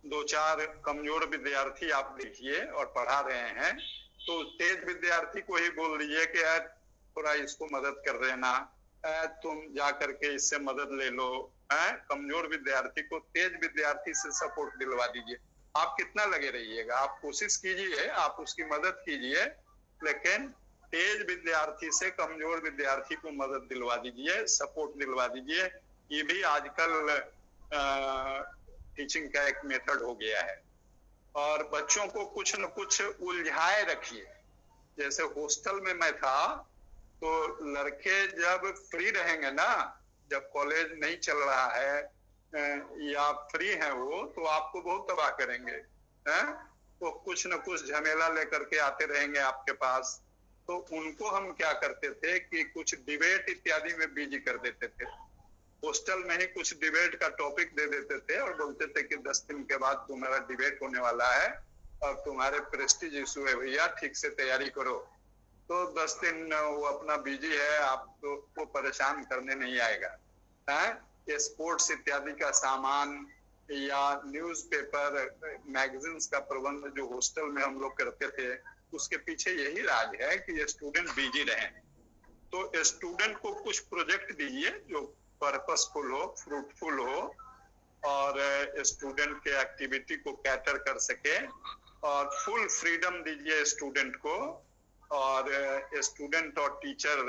2-4 कमजोर विद्यार्थी आप देखिए और पढ़ा रहे हैं, तो तेज विद्यार्थी को ही बोल दीजिए कि यार थोड़ा इसको मदद कर देना, तुम जा करके इससे मदद ले लो। कमजोर विद्यार्थी को तेज विद्यार्थी से सपोर्ट दिलवा दीजिए। आप कितना लगे रहिएगा, आप कोशिश कीजिए, आप उसकी मदद कीजिए, लेकिन तेज विद्यार्थी से कमजोर विद्यार्थी को मदद दिलवा दीजिए, सपोर्ट दिलवा दीजिए। ये भी आजकल टीचिंग का एक मेथड हो गया है। और बच्चों को कुछ न कुछ उलझाए रखिए। जैसे हॉस्टल में मैं था, तो लड़के जब फ्री रहेंगे ना, जब कॉलेज नहीं चल रहा है या फ्री है वो, तो आपको बहुत तबाह करेंगे। तो कुछ न कुछ झमेला लेकर के आते रहेंगे आपके पास। तो उनको हम क्या करते थे कि कुछ डिबेट इत्यादि में बिजी कर देते थे। हॉस्टल में ही कुछ डिबेट का टॉपिक दे देते थे और बोलते थे कि 10 दिन के बाद तुम्हारा डिबेट होने वाला है और तुम्हारे प्रेस्टीज इशू है भैया, ठीक से तैयारी करो। तो 10 दिन वो अपना बिजी है, आपको परेशान करने नहीं आएगा। ये स्पोर्ट्स इत्यादि का सामान या न्यूज़पेपर मैगजीन्स का प्रबंध जो हॉस्टल में हम लोग करते थे, उसके पीछे यही राज है कि ये स्टूडेंट बिजी रहे। तो स्टूडेंट को कुछ प्रोजेक्ट दीजिए जो पर्पसफुल हो, फ्रूटफुल हो, और स्टूडेंट के एक्टिविटी को कैटर कर सके, और फुल फ्रीडम दीजिए स्टूडेंट को। और स्टूडेंट और टीचर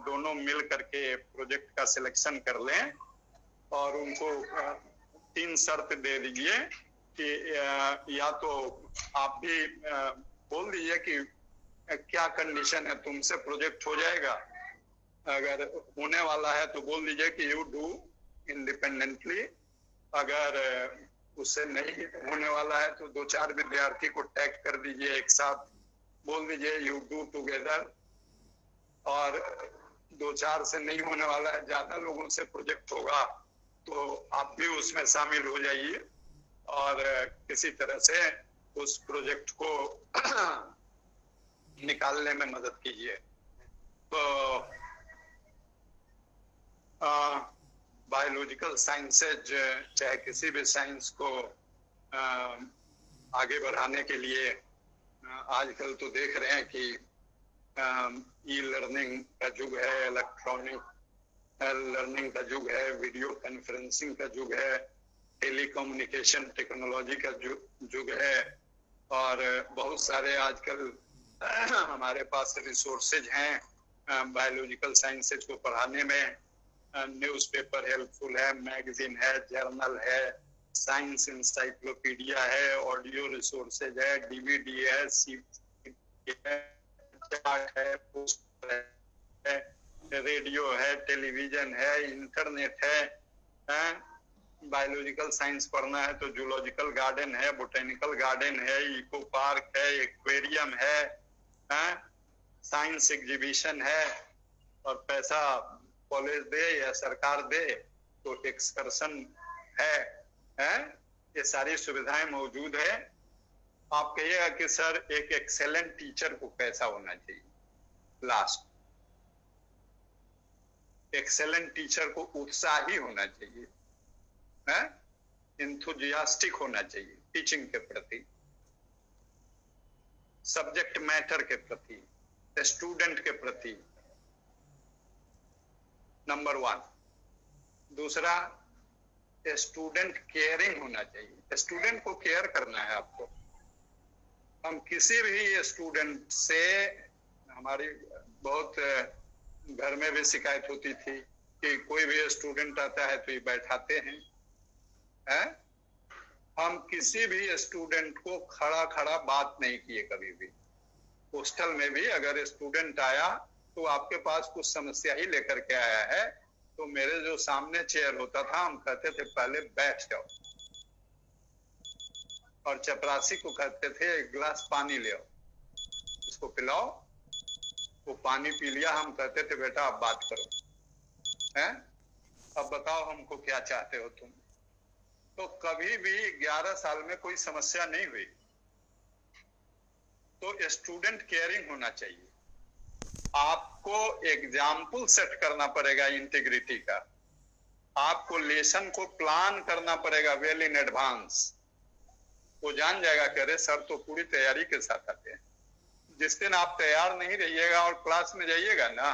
दोनों मिल करके प्रोजेक्ट का सिलेक्शन कर लें, और उनको 3 शर्त दे दीजिए कि या तो आप भी बोल दीजिए कि क्या कंडीशन है, तुमसे प्रोजेक्ट हो जाएगा। अगर होने वाला है तो बोल दीजिए कि यू डू इंडिपेंडेंटली। अगर उससे नहीं होने वाला है तो 2-4 विद्यार्थी को टैग कर दीजिए, एक साथ बोल दीजिए यू डू टुगेदर। और 2-4 से नहीं होने वाला है, ज्यादा लोगों से प्रोजेक्ट होगा, तो आप भी उसमें शामिल हो जाइए और किसी तरह से उस प्रोजेक्ट को निकालने में मदद कीजिए। तो बायोलॉजिकल साइंसेज, चाहे किसी भी साइंस को आगे बढ़ाने के लिए आजकल तो देख रहे हैं कि ई लर्निंग का युग है, इलेक्ट्रॉनिक लर्निंग का युग है, वीडियो कॉन्फ्रेंसिंग का युग है, टेलीकम्युनिकेशन टेक्नोलॉजी का युग है, और बहुत सारे आजकल हमारे पास रिसोर्सेज हैं बायोलॉजिकल साइंसेज को पढ़ाने में। न्यूज़पेपर हेल्पफुल है, मैगजीन है, जर्नल है, साइंस इंसाइक्लोपीडिया है, ऑडियो रिसोर्सेज है, डीवीडी है, चार्ट है, पोस्टर है, रेडियो है, टेलीविजन है, इंटरनेट है। बायोलॉजिकल साइंस पढ़ना है तो जूलॉजिकल गार्डन है, बोटेनिकल गार्डन है, इको पार्क है, एक्वेरियम है, साइंस एग्जीबिशन है। और पैसा कॉलेज दे या सरकार दे तो एक्सकर्शन है? ये सारी सुविधाएं मौजूद है। आप कहिएगा कि सर एक एक्सेलेंट टीचर को कैसा होना चाहिए? लास्ट, एक्सेलेंट टीचर को उत्साही होना चाहिए, है? इंथुजियास्टिक होना चाहिए टीचिंग के प्रति, सब्जेक्ट मैटर के प्रति, स्टूडेंट के प्रति, नंबर 1। दूसरा, स्टूडेंट केयरिंग होना चाहिए। स्टूडेंट को केयर करना है आपको। हम किसी भी स्टूडेंट से, हमारी बहुत घर में भी शिकायत होती थी कि कोई भी स्टूडेंट आता है तो ये बैठाते हैं, हम किसी भी स्टूडेंट को खड़ा खड़ा बात नहीं किए कभी भी। हॉस्टल में भी अगर स्टूडेंट आया तो आपके पास कुछ समस्या ही लेकर के आया है, तो मेरे जो सामने चेयर होता था, हम कहते थे पहले बैठ जाओ, और चपरासी को कहते थे एक गिलास पानी ले आओ, इसको पिलाओ। वो पानी पी लिया, हम कहते थे बेटा अब बात करो, हैं? अब बताओ हमको क्या चाहते हो तुम। तो कभी भी 11 साल में कोई समस्या नहीं हुई। तो स्टूडेंट केयरिंग होना चाहिए। आपको एग्जाम्पल सेट करना पड़ेगा इंटीग्रिटी का। आपको लेसन को प्लान करना पड़ेगा वेल इन एडवांस। वो जान जाएगा कि अरे सर तो पूरी तैयारी के साथ आते हैं। जिस दिन आप तैयार नहीं रहिएगा और क्लास में जाइएगा ना,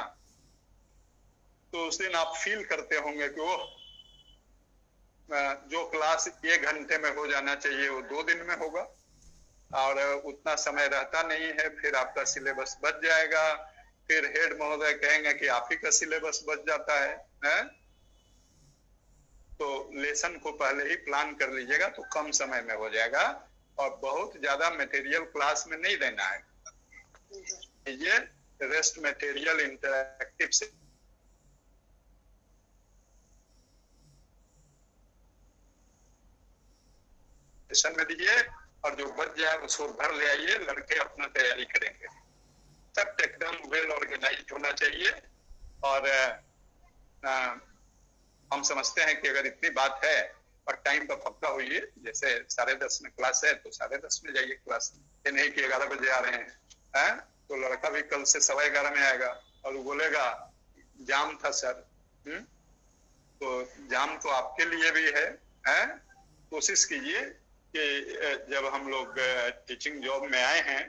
तो उस दिन आप फील करते होंगे कि वो जो क्लास 1 घंटे में हो जाना चाहिए वो 2 दिन में होगा, और उतना समय रहता नहीं है। फिर आपका सिलेबस बच जाएगा, फिर हेड महोदय कहेंगे कि आप ही का सिलेबस बच जाता है? तो लेसन को पहले ही प्लान कर लीजिएगा तो कम समय में हो जाएगा, और बहुत ज्यादा मटेरियल क्लास में नहीं देना है। ये रेस्ट मटेरियल इंटरैक्टिव से सेशन में दीजिए, और जो बच जाए उसको घर ले आइए, लड़के अपना तैयारी करेंगे। सब एकदम वेल ऑर्गेनाइज्ड होना चाहिए। और हम समझते हैं कि अगर इतनी बात है और टाइम पर पक्का होइए, जैसे 10:30 में क्लास है तो 10:30 में जाइए क्लास, ये नहीं कि 11 बजे आ रहे हैं, तो लड़का भी कल से 11:15 में आएगा और वो बोलेगा जाम था सर। तो जाम तो आपके लिए भी है। कोशिश कीजिए कि जब हम लोग टीचिंग जॉब में आए हैं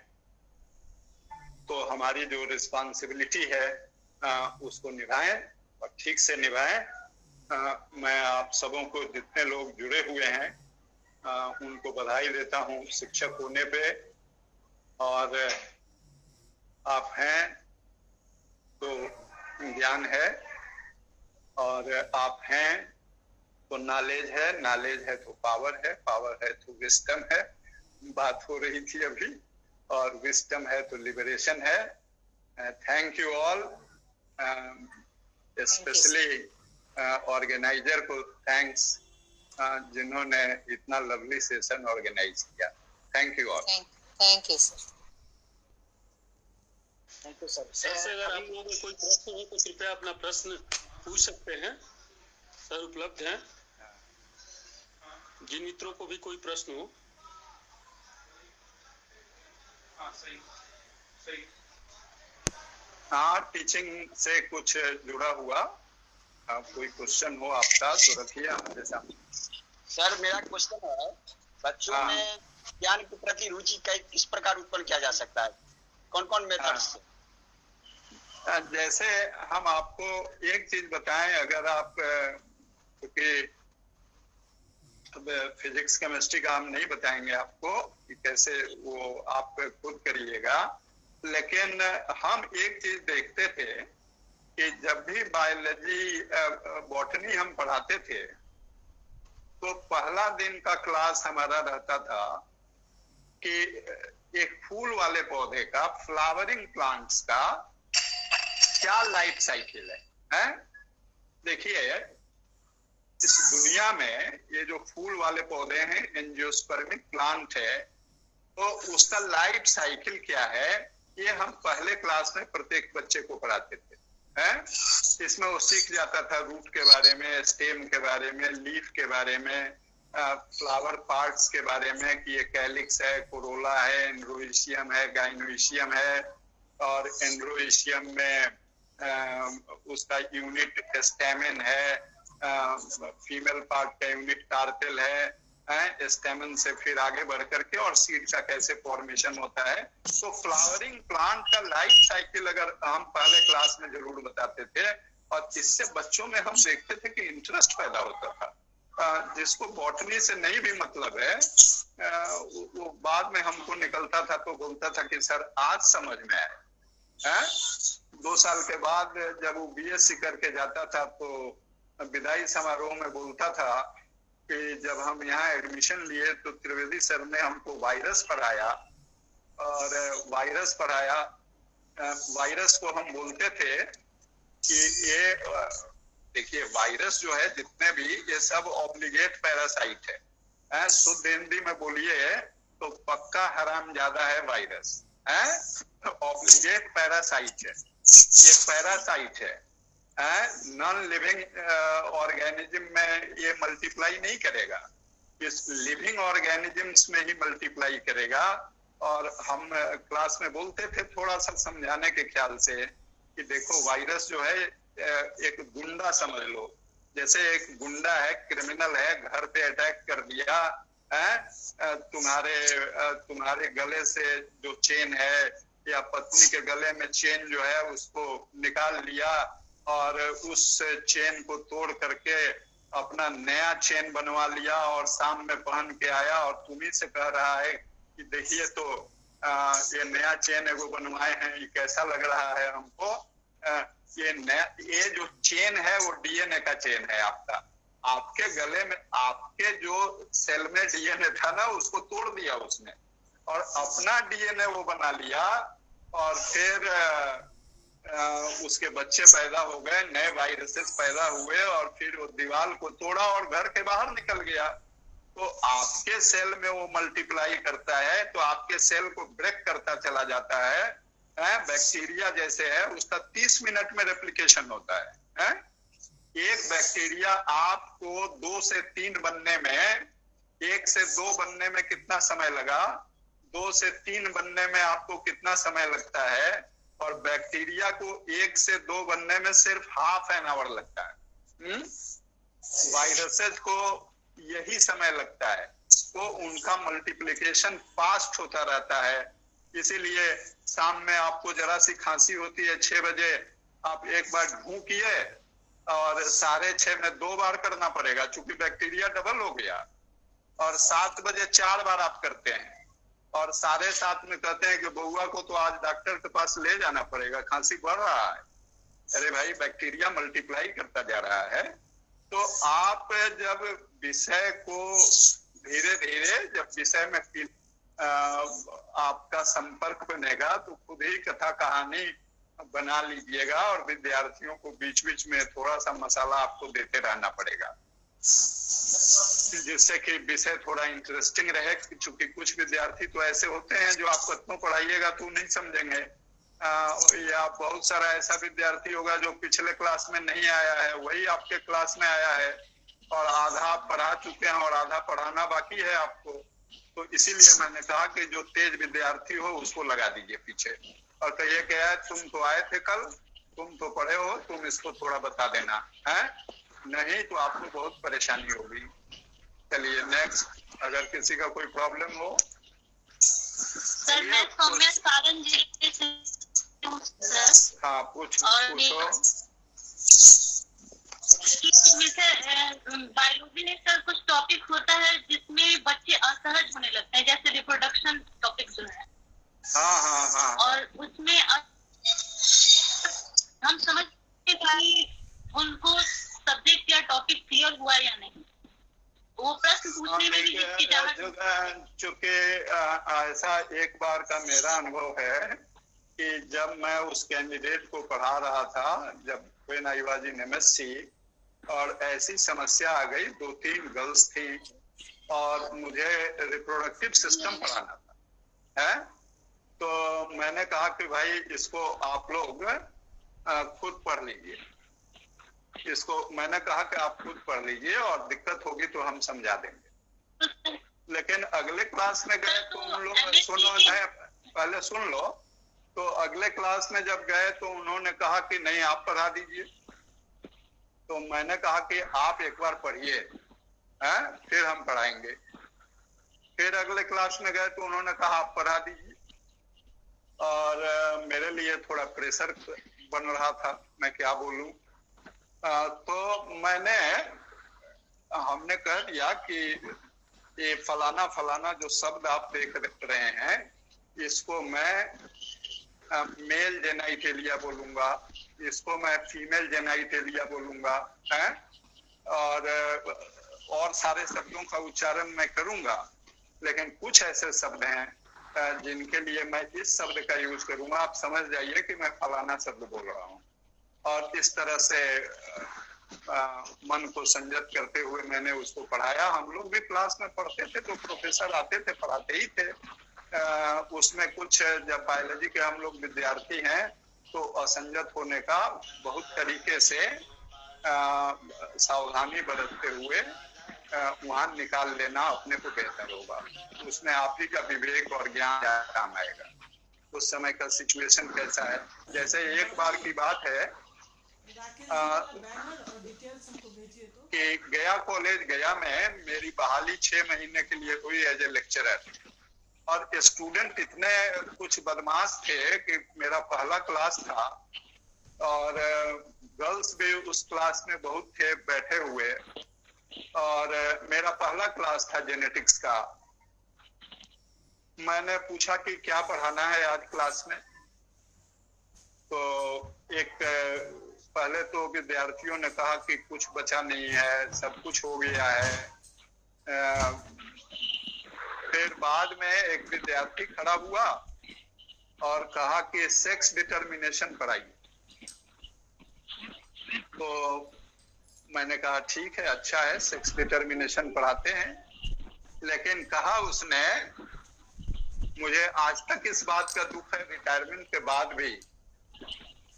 तो हमारी जो रिस्पॉन्सिबिलिटी है उसको निभाएं और ठीक से निभाएं। मैं आप सबों को, जितने लोग जुड़े हुए हैं, उनको बधाई देता हूं शिक्षक होने पे। और आप हैं तो ज्ञान है, और आप हैं तो नॉलेज है, नॉलेज है तो पावर है, पावर है तो विस्डम है। बात हो रही थी अभी, और विस्डम है तो लिबरेशन है। Thank you all, specially organiser को थैंक्स, जिन्होंने इतना लवली सेशन ऑर्गेनाइज किया। Thank you all. Thank you sir. Thank you sir. Sir अगर आप लोगों को कोई प्रश्न हो तो कृपया अपना प्रश्न पूछ सकते हैं, सर उपलब्ध हैं। जिन मित्रों को भी कोई प्रश्न हो। हाँ, टीचिंग से कुछ जुड़ा हुआ कोई क्वेश्चन हो आपका तो रखिए हमारे सामने। सर मेरा क्वेश्चन है, बच्चों में ज्ञान के प्रति रुचि किस प्रकार उत्पन्न किया जा सकता है, कौन कौन मेथड से? जैसे हम आपको एक चीज बताएं, अगर आप, क्योंकि अब फिजिक्स केमिस्ट्री का हम नहीं बताएंगे आपको कि कैसे, वो आप खुद करिएगा। लेकिन हम एक चीज देखते थे कि जब भी बायोलॉजी बॉटनी हम पढ़ाते थे तो पहला दिन का क्लास हमारा रहता था कि एक फूल वाले पौधे का, फ्लावरिंग प्लांट्स का क्या लाइफ साइकिल है? देखिए इस दुनिया में ये जो फूल वाले पौधे हैं, एंजियोस्पर्मिक प्लांट है, तो उसका लाइफ साइकिल क्या है, ये हम पहले क्लास में प्रत्येक बच्चे को पढ़ाते थे। है। इसमें वो सीख जाता था रूट के बारे में, स्टेम के बारे में, लीफ के बारे में, फ्लावर पार्ट्स के बारे में कि ये कैलिक्स है, कोरोला है, एंड्रोइशियम है, गाइनोइशियम है, और एंड्रोइशियम में उसका यूनिट स्टेमन है, फीमेल पार्ट का यूनिट कार्पेल है, स्टेमन से फिर आगे बढ़ करके और सीड का कैसे फॉर्मेशन होता है। तो फ्लावरिंग प्लांट का लाइफ साइकिल अगर हम पहले क्लास में जरूर बताते थे, और इससे बच्चों में हम देखते थे कि इंटरेस्ट पैदा होता था। जिसको बॉटनी से नहीं भी मतलब है, वो बाद में हमको निकलता था तो बोलता था कि सर आज समझ में आया। 2 साल के बाद जब वो बीएससी करके जाता था तो विदाई समारोह में बोलता था कि जब हम यहाँ एडमिशन लिए तो त्रिवेदी सर ने हमको वायरस पढ़ाया, और वायरस को हम बोलते थे कि ये देखिए वायरस जो है जितने भी ये सब ऑब्लिगेट पैरासाइट है। शुद्ध हिंदी में बोलिए तो पक्का हरामजादा है वायरस, ऑब्लिगेट पैरासाइट है। ये पैरासाइट है, नॉन लिविंग ऑर्गेनिज्म में ये मल्टीप्लाई नहीं करेगा, इस लिविंग ऑर्गेनिजम्स में ही मल्टीप्लाई करेगा। और हम क्लास में बोलते थे थोड़ा सा समझाने के ख्याल से कि देखो वायरस जो है एक गुंडा समझ लो, जैसे एक गुंडा है, क्रिमिनल है, घर पे अटैक कर दिया है, तुम्हारे गले से जो चेन है या पत्नी के गले में चेन जो है उसको निकाल लिया और उस चेन को तोड़ करके अपना नया चेन बनवा लिया और शाम में पहन के आया और तुम्ही से कह रहा है कि देखिए तो ये नया चेन एगो बनवाए हैं, ये कैसा लग रहा है हमको। ये जो चेन है वो डीएनए का चेन है आपका, आपके गले में आपके जो सेल में डीएनए था ना उसको तोड़ दिया उसने और अपना डीएनए वो बना लिया, और फिर उसके बच्चे पैदा हो गए, नए वायरसेस पैदा हुए और फिर वो दीवार को तोड़ा और घर के बाहर निकल गया। तो आपके सेल में वो मल्टीप्लाई करता है तो आपके सेल को ब्रेक करता चला जाता है। बैक्टीरिया जैसे है उसका 30 मिनट में रेप्लिकेशन होता है। एक बैक्टीरिया आपको 2 से 3 बनने में, 1 से 2 बनने में कितना समय लगा, 2 से 3 बनने में आपको कितना समय लगता है, और बैक्टीरिया को 1 से 2 बनने में सिर्फ ½ एन आवर लगता है। वायरसेस को यही समय लगता है, तो उनका मल्टीप्लिकेशन फास्ट होता रहता है। इसीलिए शाम में आपको जरा सी खांसी होती है 6 बजे, आप एक बार ढूं किए और 6:30 में 2 बार करना पड़ेगा क्योंकि बैक्टीरिया डबल हो गया, और 7 बजे 4 बार आप करते हैं, और 7:30 में कहते हैं कि बउआ को तो आज डॉक्टर के पास ले जाना पड़ेगा, खांसी बढ़ रहा है। अरे भाई बैक्टीरिया मल्टीप्लाई करता जा रहा है। तो आप जब विषय को धीरे धीरे जब विषय में आपका संपर्क बनेगा तो खुद ही कथा कहानी बना लीजिएगा, और विद्यार्थियों को बीच बीच में थोड़ा सा मसाला आपको देते रहना पड़ेगा जिससे कि विषय थोड़ा इंटरेस्टिंग रहे। क्योंकि कुछ विद्यार्थी तो ऐसे होते हैं जो आप कितनों पढ़ाइएगा तो नहीं समझेंगे, या बहुत सारा ऐसा विद्यार्थी होगा जो पिछले क्लास में नहीं आया है, वही आपके क्लास में आया है और आधा आप पढ़ा चुके हैं और आधा पढ़ाना बाकी है आपको। तो इसीलिए मैंने कहा कि जो तेज विद्यार्थी हो उसको लगा दीजिए पीछे और कहिए कि यार तुम तो आए थे कल, तुम तो पढ़े हो, तुम इसको थोड़ा बता देना है, नहीं तो आपको बहुत परेशानी होगी। चलिए नेक्स्ट, अगर किसी का कोई प्रॉब्लम हो। सर मैं सौम्या सारण जिले से हूं सर। हाँ पूछो। बायोलॉजी में सर कुछ टॉपिक होता है जिसमें बच्चे असहज होने लगते हैं, जैसे रिप्रोडक्शन टॉपिक जो है। हाँ। और उसमें हम समझते कि उनको सब्जेक्ट या टॉपिक क्लियर हुआ या नहीं, वो प्रश्न पूछने में भी चूंकि ऐसा एक बार का मेरा अनुभव है कि जब मैं उस कैंडिडेट को पढ़ा रहा था, जब when I was in MSc, और ऐसी समस्या आ गई, 2-3 गर्ल्स थी और मुझे रिप्रोडक्टिव सिस्टम पढ़ाना था, है। तो मैंने कहा कि भाई इसको आप लोग खुद पढ़ लीजिए इसको। मैंने कहा कि आप खुद पढ़ लीजिए और दिक्कत होगी तो हम समझा देंगे। लेकिन अगले क्लास में गए तो उन लोग सुनो, पहले सुन लो। तो अगले क्लास में जब गए तो उन्होंने कहा कि नहीं आप पढ़ा दीजिए। तो मैंने कहा कि आप एक बार पढ़िए, फिर हम पढ़ाएंगे। फिर अगले क्लास में गए तो उन्होंने कहा आप पढ़ा दीजिए। और मेरे लिए थोड़ा प्रेशर बन रहा था, मैं क्या बोलूं। तो हमने कह दिया कि ये फलाना फलाना जो शब्द आप देख रहे हैं इसको मैं मेल जेनाइटेलिया बोलूंगा, इसको मैं फीमेल जेनाइटेलिया बोलूंगा, है और सारे शब्दों का उच्चारण मैं करूंगा। लेकिन कुछ ऐसे शब्द हैं जिनके लिए मैं इस शब्द का यूज करूंगा, आप समझ जाइए कि मैं फलाना शब्द बोल रहा हूँ। और इस तरह से मन को संयत करते हुए मैंने उसको पढ़ाया। हम लोग भी क्लास में पढ़ते थे तो प्रोफेसर आते थे, पढ़ाते ही थे। उसमें कुछ जब बायोलॉजी के हम लोग विद्यार्थी हैं तो असंयत होने का बहुत तरीके से सावधानी बरतते हुए वहां निकाल लेना अपने को बेहतर होगा। उसमें आप ही का विवेक और ज्ञान काम आएगा। उस समय का सिचुएशन कैसा है। जैसे एक बार की बात है कि गया कॉलेज गया में मेरी बहाली 6 महीने के लिए हुई एज ए लेक्चरर। और स्टूडेंट इतने कुछ बदमाश थे कि मेरा पहला क्लास था और गर्ल्स भी उस क्लास में बहुत थे बैठे हुए। और मेरा पहला क्लास था जेनेटिक्स का। मैंने पूछा कि क्या पढ़ाना है आज क्लास में। तो एक पहले तो विद्यार्थियों ने कहा कि कुछ बचा नहीं है, सब कुछ हो गया है। फिर बाद में एक विद्यार्थी खड़ा हुआ और कहा कि सेक्स डिटर्मिनेशन पढ़ाइए। तो मैंने कहा ठीक है, अच्छा है, सेक्स डिटर्मिनेशन पढ़ाते हैं। लेकिन कहा उसने, मुझे आज तक इस बात का दुख है रिटायरमेंट के बाद भी,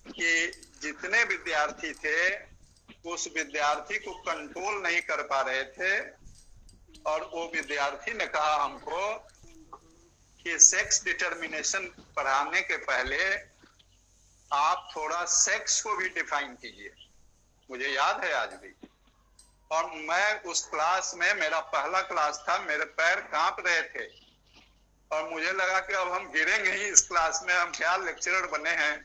कि जितने विद्यार्थी थे उस विद्यार्थी को कंट्रोल नहीं कर पा रहे थे। और वो विद्यार्थी ने कहा हमको कि सेक्स डिटर्मिनेशन पढ़ाने के पहले आप थोड़ा सेक्स को भी डिफाइन कीजिए। मुझे याद है आज भी। और मैं उस क्लास में, मेरा पहला क्लास था, मेरे पैर कांप रहे थे और मुझे लगा कि अब हम गिरेंगे ही इस क्लास में, हम क्या लेक्चरर बने हैं?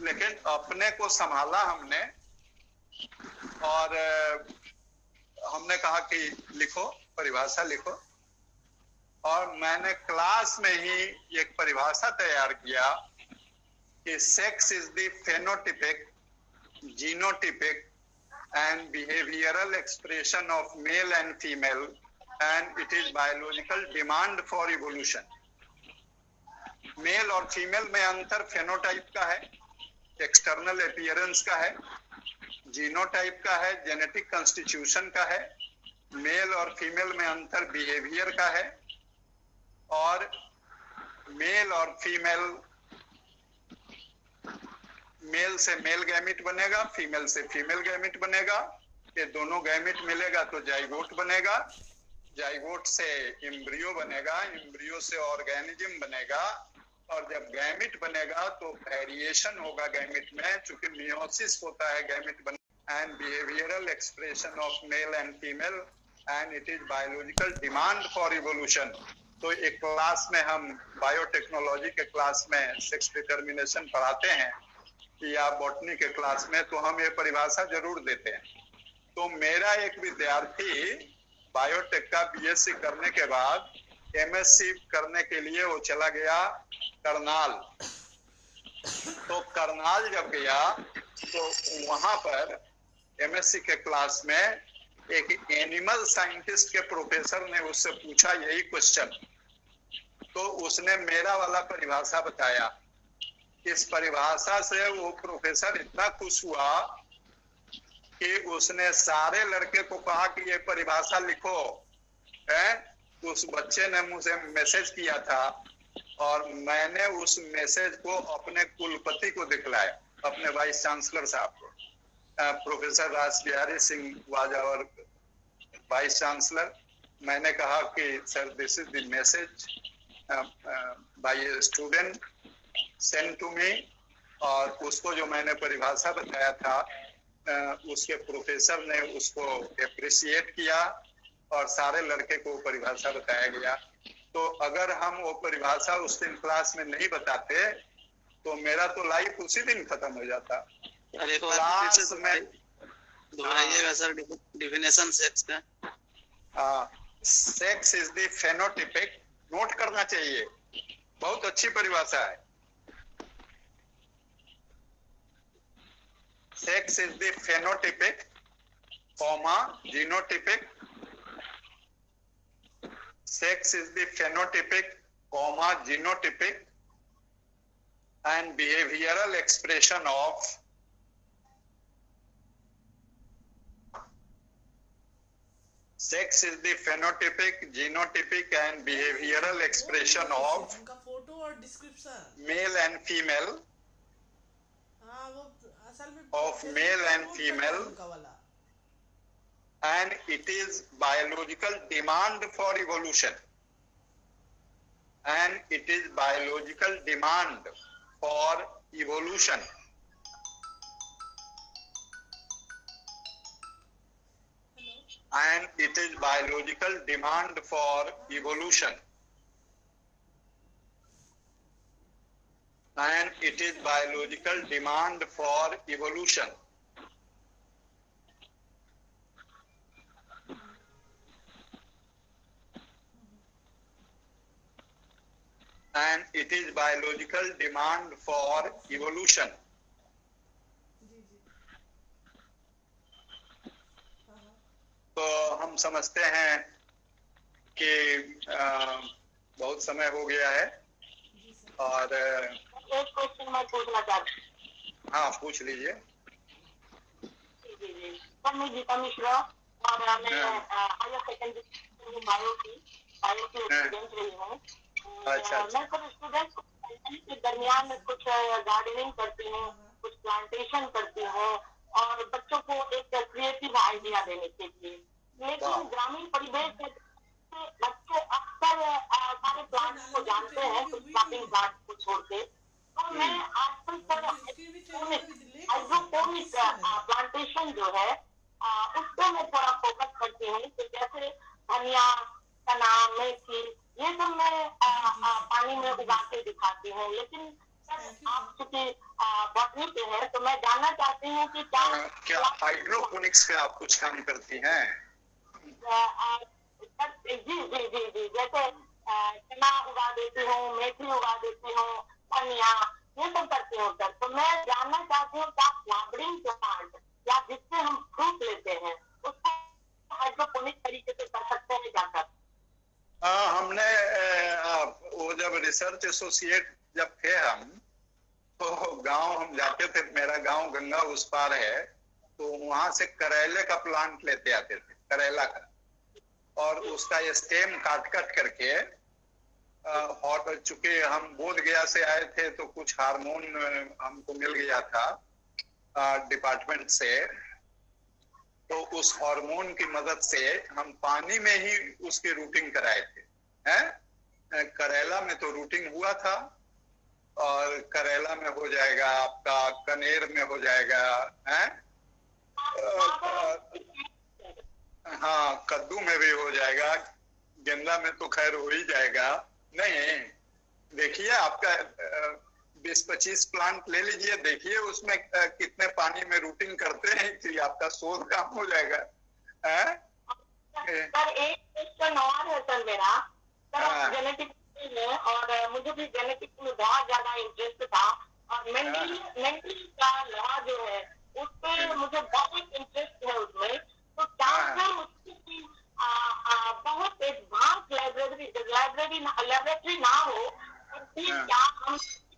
लेकिन अपने को संभाला हमने और हमने कहा कि लिखो, परिभाषा लिखो। और मैंने क्लास में ही एक परिभाषा तैयार किया कि sex is the phenotypic, genotypic and behavioural expression of male and female and it is biological demand for evolution. Male और फीमेल में अंतर फेनोटाइप का है, एक्सटर्नल अपीयरेंस का है, जीनोटाइप का है, जेनेटिक कंस्टिट्यूशन का है। मेल और फीमेल में अंतर बिहेवियर का है। और मेल और फीमेल, मेल से मेल गैमिट बनेगा, फीमेल से फीमेल गैमिट बनेगा। ये दोनों गैमिट मिलेगा तो जाइगोट बनेगा, जाइगोट से एम्ब्रियो बनेगा, एम्ब्रियो से ऑर्गेनिज्म बनेगा। और जब गैमिट बनेगा तो वेरिएशन होगा गैमिट में, चूंकि मियोसिस होता है गैमिट बने। And behavioural expression of male and female and it is biological demand for evolution. तो एक क्लास में हम बायोटेक्नोलॉजी के क्लास में सेक्स डिटर्मिनेशन पढ़ाते हैं या बॉटनी के क्लास में, तो हम ये परिभाषा जरूर देते हैं। तो मेरा एक विद्यार्थी बायोटेक का बीएससी करने के बाद एमएससी करने के लिए वो चला गया करनाल। तो करनाल जब गया तो वहां पर एमएससी के क्लास में एक एनिमल साइंटिस्ट के प्रोफेसर ने उससे पूछा यही क्वेश्चन। तो उसने मेरा वाला परिभाषा बताया। इस परिभाषा से वो प्रोफेसर इतना खुश हुआ कि उसने सारे लड़के को कहा कि ये परिभाषा लिखो। उस बच्चे ने मुझे मैसेज किया था और मैंने उस मैसेज को अपने कुलपति को दिखलाया, अपने वाइस चांसलर साहब को। Professor Ras Bihari Singh was our vice chancellor. मैंने कहा कि sir this is the message by a student send to me, और उसको जो मैंने परिभाषा बताया था उसके प्रोफेसर ने उसको एप्रिशिएट किया और सारे लड़के को परिभाषा बताया गया। तो अगर हम वो परिभाषा उस दिन क्लास में नहीं बताते तो मेरा तो लाइफ उसी दिन खत्म हो जाता। क्लास में दोहराइएगा सर डिफिनेशन सेक्स का। Sex is the phenotypic, note करना चाहिए, बहुत अच्छी परिभाषा है। Sex is the phenotypic comma genotypic, sex is the phenotypic comma genotypic and behavioral expression of sex is the phenotypic genotypic and behavioral expression of उनका फोटो और डिस्क्रिप्शन male and female हाँ वो असल में of male and female, उनका वाला and it is biological demand for evolution, and it is biological demand for evolution, and it is biological demand for evolution, and it is biological demand for evolution. And it is biological demand for evolution. तो हम समझते हैं कि बहुत समय हो गया है और एक क्वेश्चन मैं पूछना चाहती हूँ। हाँ पूछ लीजिए। सर मैं गीता मिश्रा और मैं हायर सेकेंडरी बायो की स्टूडेंट रही हूँ। अच्छा मैं कुछ स्टूडेंट के दरमियान में कुछ गार्डनिंग करती हूँ, कुछ प्लांटेशन करती हूँ और बच्चों को एक क्रिएटिव आइडिया देने के लिए। लेकिन ग्रामीण परिवेश में बच्चे अक्सर सारे प्लांट्स को जानते हैं, कुछ प्लांटिंग प्लांट्स को छोड़ के। तो मैं आजकल हाइड्रोपोनिक प्लांटेशन जो है उस पर मैं थोड़ा फोकस करती हूँ कि जैसे धनिया, चना, मेथी ये सब मैं पानी में उगा के दिखाती हूँ। लेकिन आप चूंकि बॉटनी के हैं तो मैं जानना चाहती हूँ कि क्या हाइड्रोपोनिक्स का आप कुछ काम करती हैं? जी जी जी जी जैसे चना उगा देती हूँ, मेथी उगा देती हूँ, धनिया ये सब करती हूँ सर। तो मैं जानना चाहती हूँ क्या फ्लावरिंग प्लांट या जिससे हम फ्रूट लेते हैं उसको हाइड्रोपोनिक तरीके से कर सकते हैं क्या सर? हमने वो जब रिसर्च एसोसिएट जब थे हम तो गांव हम जाते थे, मेरा गांव गंगा उस पार है, तो वहां से करेले का प्लांट लेते आते थे, करेला का, और उसका स्टेम काट करके हॉट, चूंकि हम बोध गया से आए थे तो कुछ हार्मोन हमको मिल गया था डिपार्टमेंट से, तो उस हार्मोन की मदद से हम पानी में ही उसकी रूटिंग कराए थे। हैं करेला में तो रूटिंग हुआ था और करेला में हो जाएगा आपका, कनेर में हो जाएगा, हैं हाँ कद्दू में भी हो जाएगा, गेंदा में तो खैर हो ही जाएगा। नहीं देखिए आपका 20-25 प्लांट ले लीजिए, देखिए उसमें कितने पानी में रूटिंग करते हैं कि आपका शोध काम हो जाएगा। सर एक क्वेश्चन और है सर मेरा, सर जेनेटिक्स में और मुझे भी जेनेटिक्स में बहुत ज्यादा इंटरेस्ट था और मेंटली का लॉ जो है उस पर मुझे बहुत इंटरेस्ट है उसमें। तो क्या उसकी बहुत एडवांस लेबोरेटरी ना हो फिर क्या हम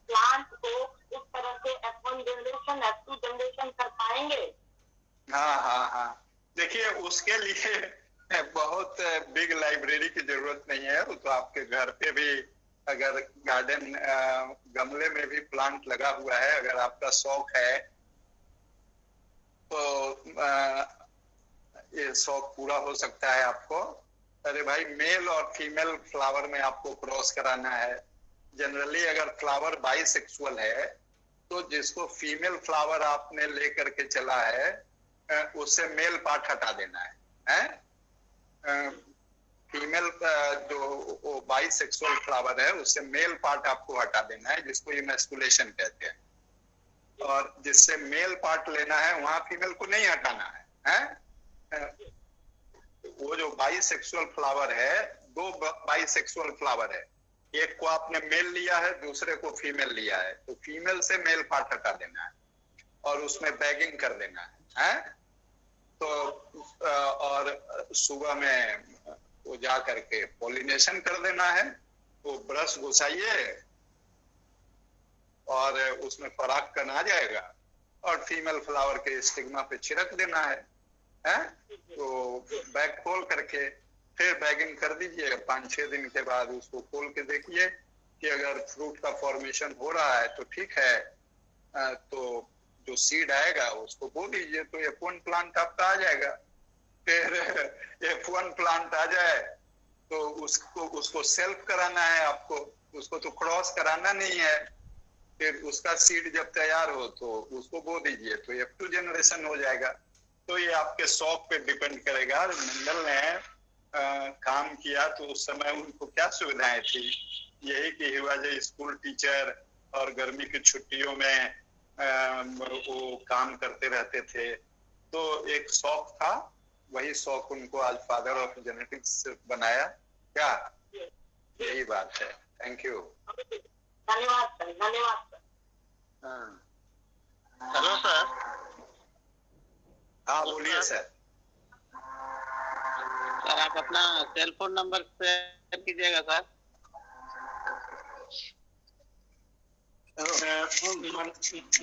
प्लांट को इस तरह से F1 जनरेशन F2 जनरेशन कर पाएंगे? हाँ देखिए उसके लिए बहुत बिग लाइब्रेरी की जरूरत नहीं है, वो तो आपके घर पे भी अगर गार्डन गमले में भी प्लांट लगा हुआ है, अगर आपका शौक है तो ये शौक पूरा हो सकता है आपको। अरे भाई, मेल और फीमेल फ्लावर में आपको क्रॉस कराना है। जनरली अगर फ्लावर बाइसेक्सुअल है तो जिसको फीमेल फ्लावर आपने लेकर के चला है उससे मेल पार्ट हटा देना है। फीमेल जो बाइसेक्सुअल फ्लावर है उससे मेल पार्ट आपको हटा देना है, जिसको इमैस्कुलेशन कहते हैं। और जिससे मेल पार्ट लेना है वहां फीमेल को नहीं हटाना है। वो जो बाइसेक्सुअल फ्लावर है, 2 बाइसेक्सुअल फ्लावर है, एक को आपने मेल लिया है, दूसरे को फीमेल लिया है, तो फीमेल से मेल पार्ट हटा देना है और उसमें बैगिंग कर देना है। तो और सुबह में वो जा करके पॉलिनेशन कर देना है। वो ब्रश घुसाइए और उसमें परागकण आ जाएगा और फीमेल फ्लावर के स्टिग्मा पे छिड़क देना है। तो बैग खोल करके फिर बैगिंग कर दीजिए। 5-6 दिन के बाद उसको खोल के देखिए कि अगर फ्रूट का फॉर्मेशन हो रहा है तो ठीक है, तो जो सीड आएगा उसको बो दीजिए, तो F1 प्लांट आपका आ जाएगा। फिर F1 प्लांट आ जाए तो उसको सेल्फ कराना है आपको, उसको तो क्रॉस कराना नहीं है। फिर उसका सीड जब तैयार हो तो उसको बो दीजिए, तो F2 जनरेशन हो जाएगा। तो ये आपके शौक पे डिपेंड करेगा। मंडल ने काम किया तो उस समय उनको क्या सुविधाएं थी, यही कि he was a school teacher और गर्मी की छुट्टियों में वो काम करते रहते थे। तो एक शौक था, वही शौक उनको आज फादर ऑफ जेनेटिक्स बनाया। क्या यही बात है। Thank you. धन्यवाद सर, धन्यवाद सर। Hello sir. हाँ बोलिए सर। सर आप अपना सेल फोन नंबर शेयर कीजिएगा सर।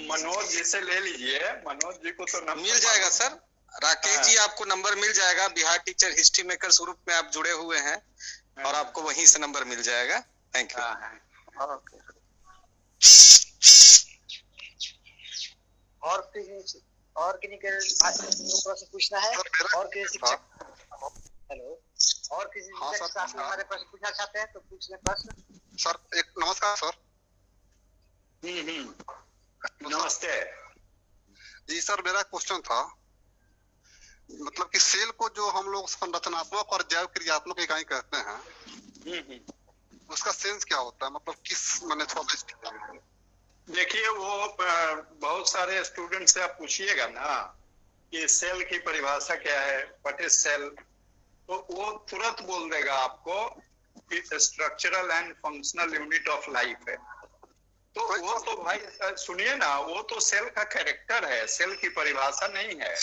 मनोज जी से ले लीजिए, मनोज जी को तो नंबर मिल जाएगा सर। राकेश जी आपको नंबर मिल जाएगा, Bihar teacher history makers group में आप जुड़े हुए हैं और आपको वहीं से नंबर मिल जाएगा। Thank you. ओके। और किन्हीं के प्रश्न पूछना है? और किसी शिक्षक, हेलो, और किसी शिक्षक साथ में हमारे प्रश्न पूछना चाहते हैं तो पूछ लें प्रश्न। सर एक नमस्कार सर। नमस्ते जी सर, मेरा क्वेश्चन था, मतलब कि सेल को जो हम लोग संरचनात्मक और जैव क्रियात्मक इकाई कहते हैं, उसका सेंस क्या होता है, मतलब किस माने थोड़ा। देखिए, वो बहुत सारे स्टूडेंट से आप पूछिएगा ना कि सेल की परिभाषा क्या है, व्हाट इज सेल, तो वो तुरंत बोल देगा आपको कि structural and functional unit of life है। तो वो तो भाई सुनिए ना, वो तो सेल का कैरेक्टर है, सेल की परिभाषा नहीं है।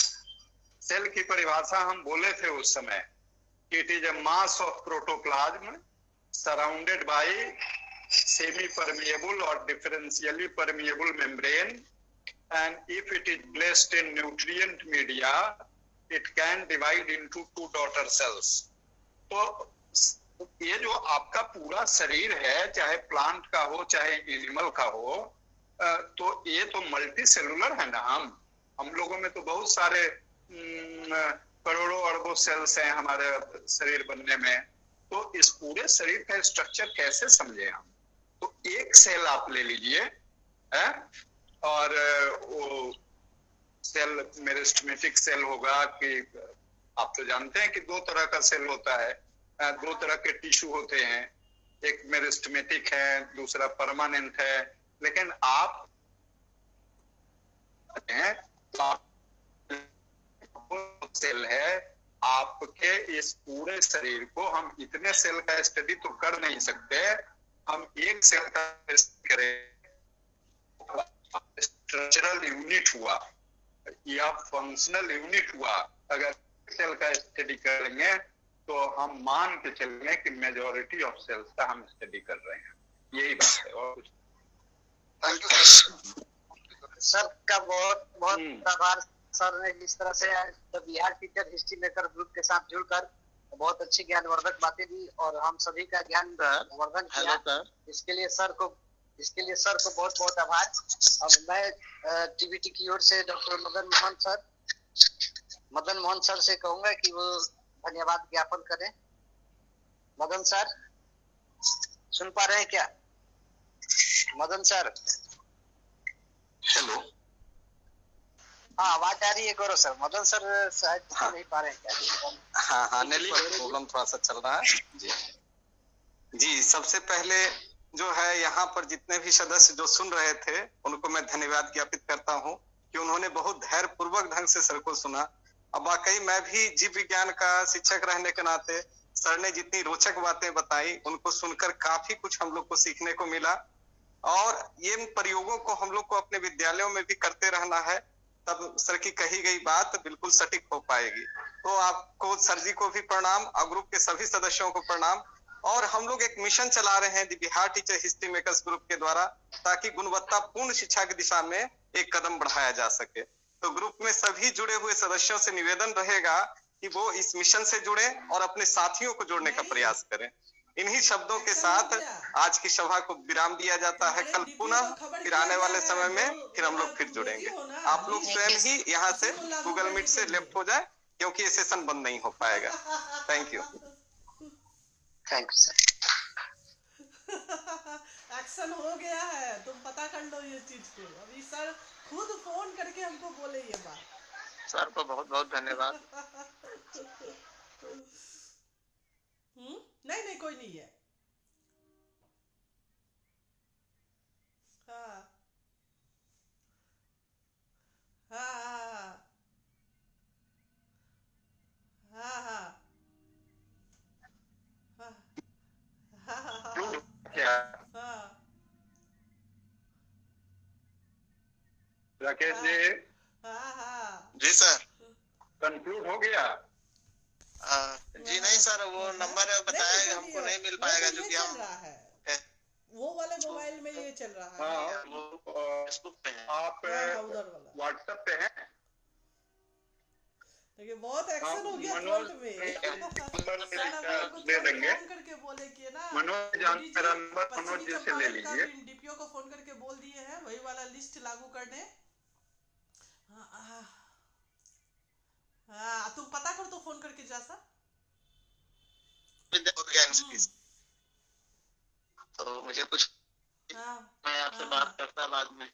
सेल की परिभाषा हम बोले थे उस समय कि it is a mass of protoplasm surrounded by semi permeable or differentially permeable membrane, and if it is placed in nutrient media it can divide into 2 daughter cells. तो ये जो आपका पूरा शरीर है, चाहे प्लांट का हो चाहे एनिमल का हो, तो ये तो मल्टी सेलुलर है ना। हम लोगों में तो बहुत सारे करोड़ों अरबों सेल्स हैं हमारे शरीर बनने में। तो इस पूरे शरीर का स्ट्रक्चर कैसे समझे हम? तो एक सेल आप ले लीजिए और वो सेल मेरिस्टेमेटिक सेल होगा कि आप तो जानते हैं कि 2 तरह का सेल होता है, 2 तरह के टिश्यू होते हैं, एक मेरिस्टेमेटिक है, दूसरा परमानेंट है। लेकिन आप सेल है आपके इस पूरे शरीर को, हम इतने सेल का स्टडी तो कर नहीं सकते। हम एक सेल का करें, स्ट्रक्चरल यूनिट हुआ या फंक्शनल यूनिट हुआ, अगर सेल का स्टडी करेंगे तो हम मान के चलेंगे कि मेजॉरिटी ऑफ सेल्स का हम स्टडी कर रहे हैं। यही बात है और कुछ। थैंक यू सर का बहुत बहुत आभार। सर ने जिस तरह से Bihar teacher history maker group के साथ जुड़कर बहुत अच्छी ज्ञानवर्धक बातें दी और हम सभी का ज्ञान वर्धन किया। इसके लिए सर को बहुत बहुत आभार। अब मैं टीबीटी की ओर से डॉक्टर मदन मोहन सर से कहूंगा कि वो धन्यवाद ज्ञापन करें। मदन सर सुन पा रहे हैं क्या? मदन सर हेलो, हाँ आवाज आ रही है गौरव सर। मदन सर शायद नहीं पा रहे हैं क्या? हाँ नेटवर्क प्रॉब्लम थोड़ा सा चल रहा है जी। सबसे पहले जो है यहाँ पर जितने भी सदस्य जो सुन रहे थे उनको मैं धन्यवाद ज्ञापित करता हूँ कि उन्होंने बहुत धैर्य पूर्वक ढंग से सर को सुना। अब वाकई मैं भी जीव विज्ञान का शिक्षक रहने के नाते सर ने जितनी रोचक बातें बताई उनको सुनकर काफी कुछ हम लोग को सीखने को मिला और ये प्रयोगों को हम लोग को अपने विद्यालयों में भी करते रहना है, तब सर की कही गई बात बिल्कुल सटीक हो पाएगी। तो आपको सर जी को भी प्रणाम और ग्रुप के सभी सदस्यों को प्रणाम। और हम लोग एक मिशन चला रहे हैं the Bihar teacher history makers group के द्वारा, ताकि गुणवत्तापूर्ण शिक्षा की दिशा में एक कदम बढ़ाया जा सके। तो ग्रुप में सभी जुड़े हुए सदस्यों से निवेदन रहेगा कि वो इस मिशन से जुड़े और अपने साथियों को जोड़ने का प्रयास करें। इन्हीं शब्दों के साथ आज की सभा को विराम दिया जाता है। कल पुनः फिर आने वाले समय में फिर हम लोग फिर जुड़ेंगे। आप लोग स्वयं ही यहाँ से गूगल मीट से लेफ्ट हो जाए, क्योंकि ये सेशन बंद नहीं हो पाएगा। Thank you. Thank you sir. Action हो गया है, तुम पता कर लो ये चीज को। अभी सर खुद फोन करके हमको बोले ये बात। सर को बहुत बहुत धन्यवाद। नहीं कोई नहीं है। हाँ हाँ हाँ हाँ हाँ क्या हाँ राकेश जी? हाँ जी सर। कंक्लूड हो गया? जी नहीं सर, वो नंबर बताया हमको नहीं मिल पाएगा जो कि हम वो वाले मोबाइल में ये चल रहा है। हाँ, फेसबुक पे हैं। आप व्हाट्सएप पे हैं? देखिए बहुत एक्शन हो गया मनोज फ्रंट में। दे देंगे। फोन करके बोले कि ना मनोज मेरा नंबर मनोज जी से ले लीजिए। डीपीओ को फोन करके बोल दिए हैं वही वाला लिस्ट लागू करने। हाँ तुम पता कर तो फोन करके जा सा। तो मुझे कुछ मैं आपसे बात करता बाद में।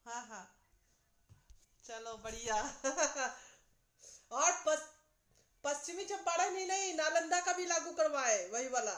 हाँ चलो बढ़िया। और पश्चिमी चंपारण ही नहीं, नालंदा का भी लागू करवाए वही वाला।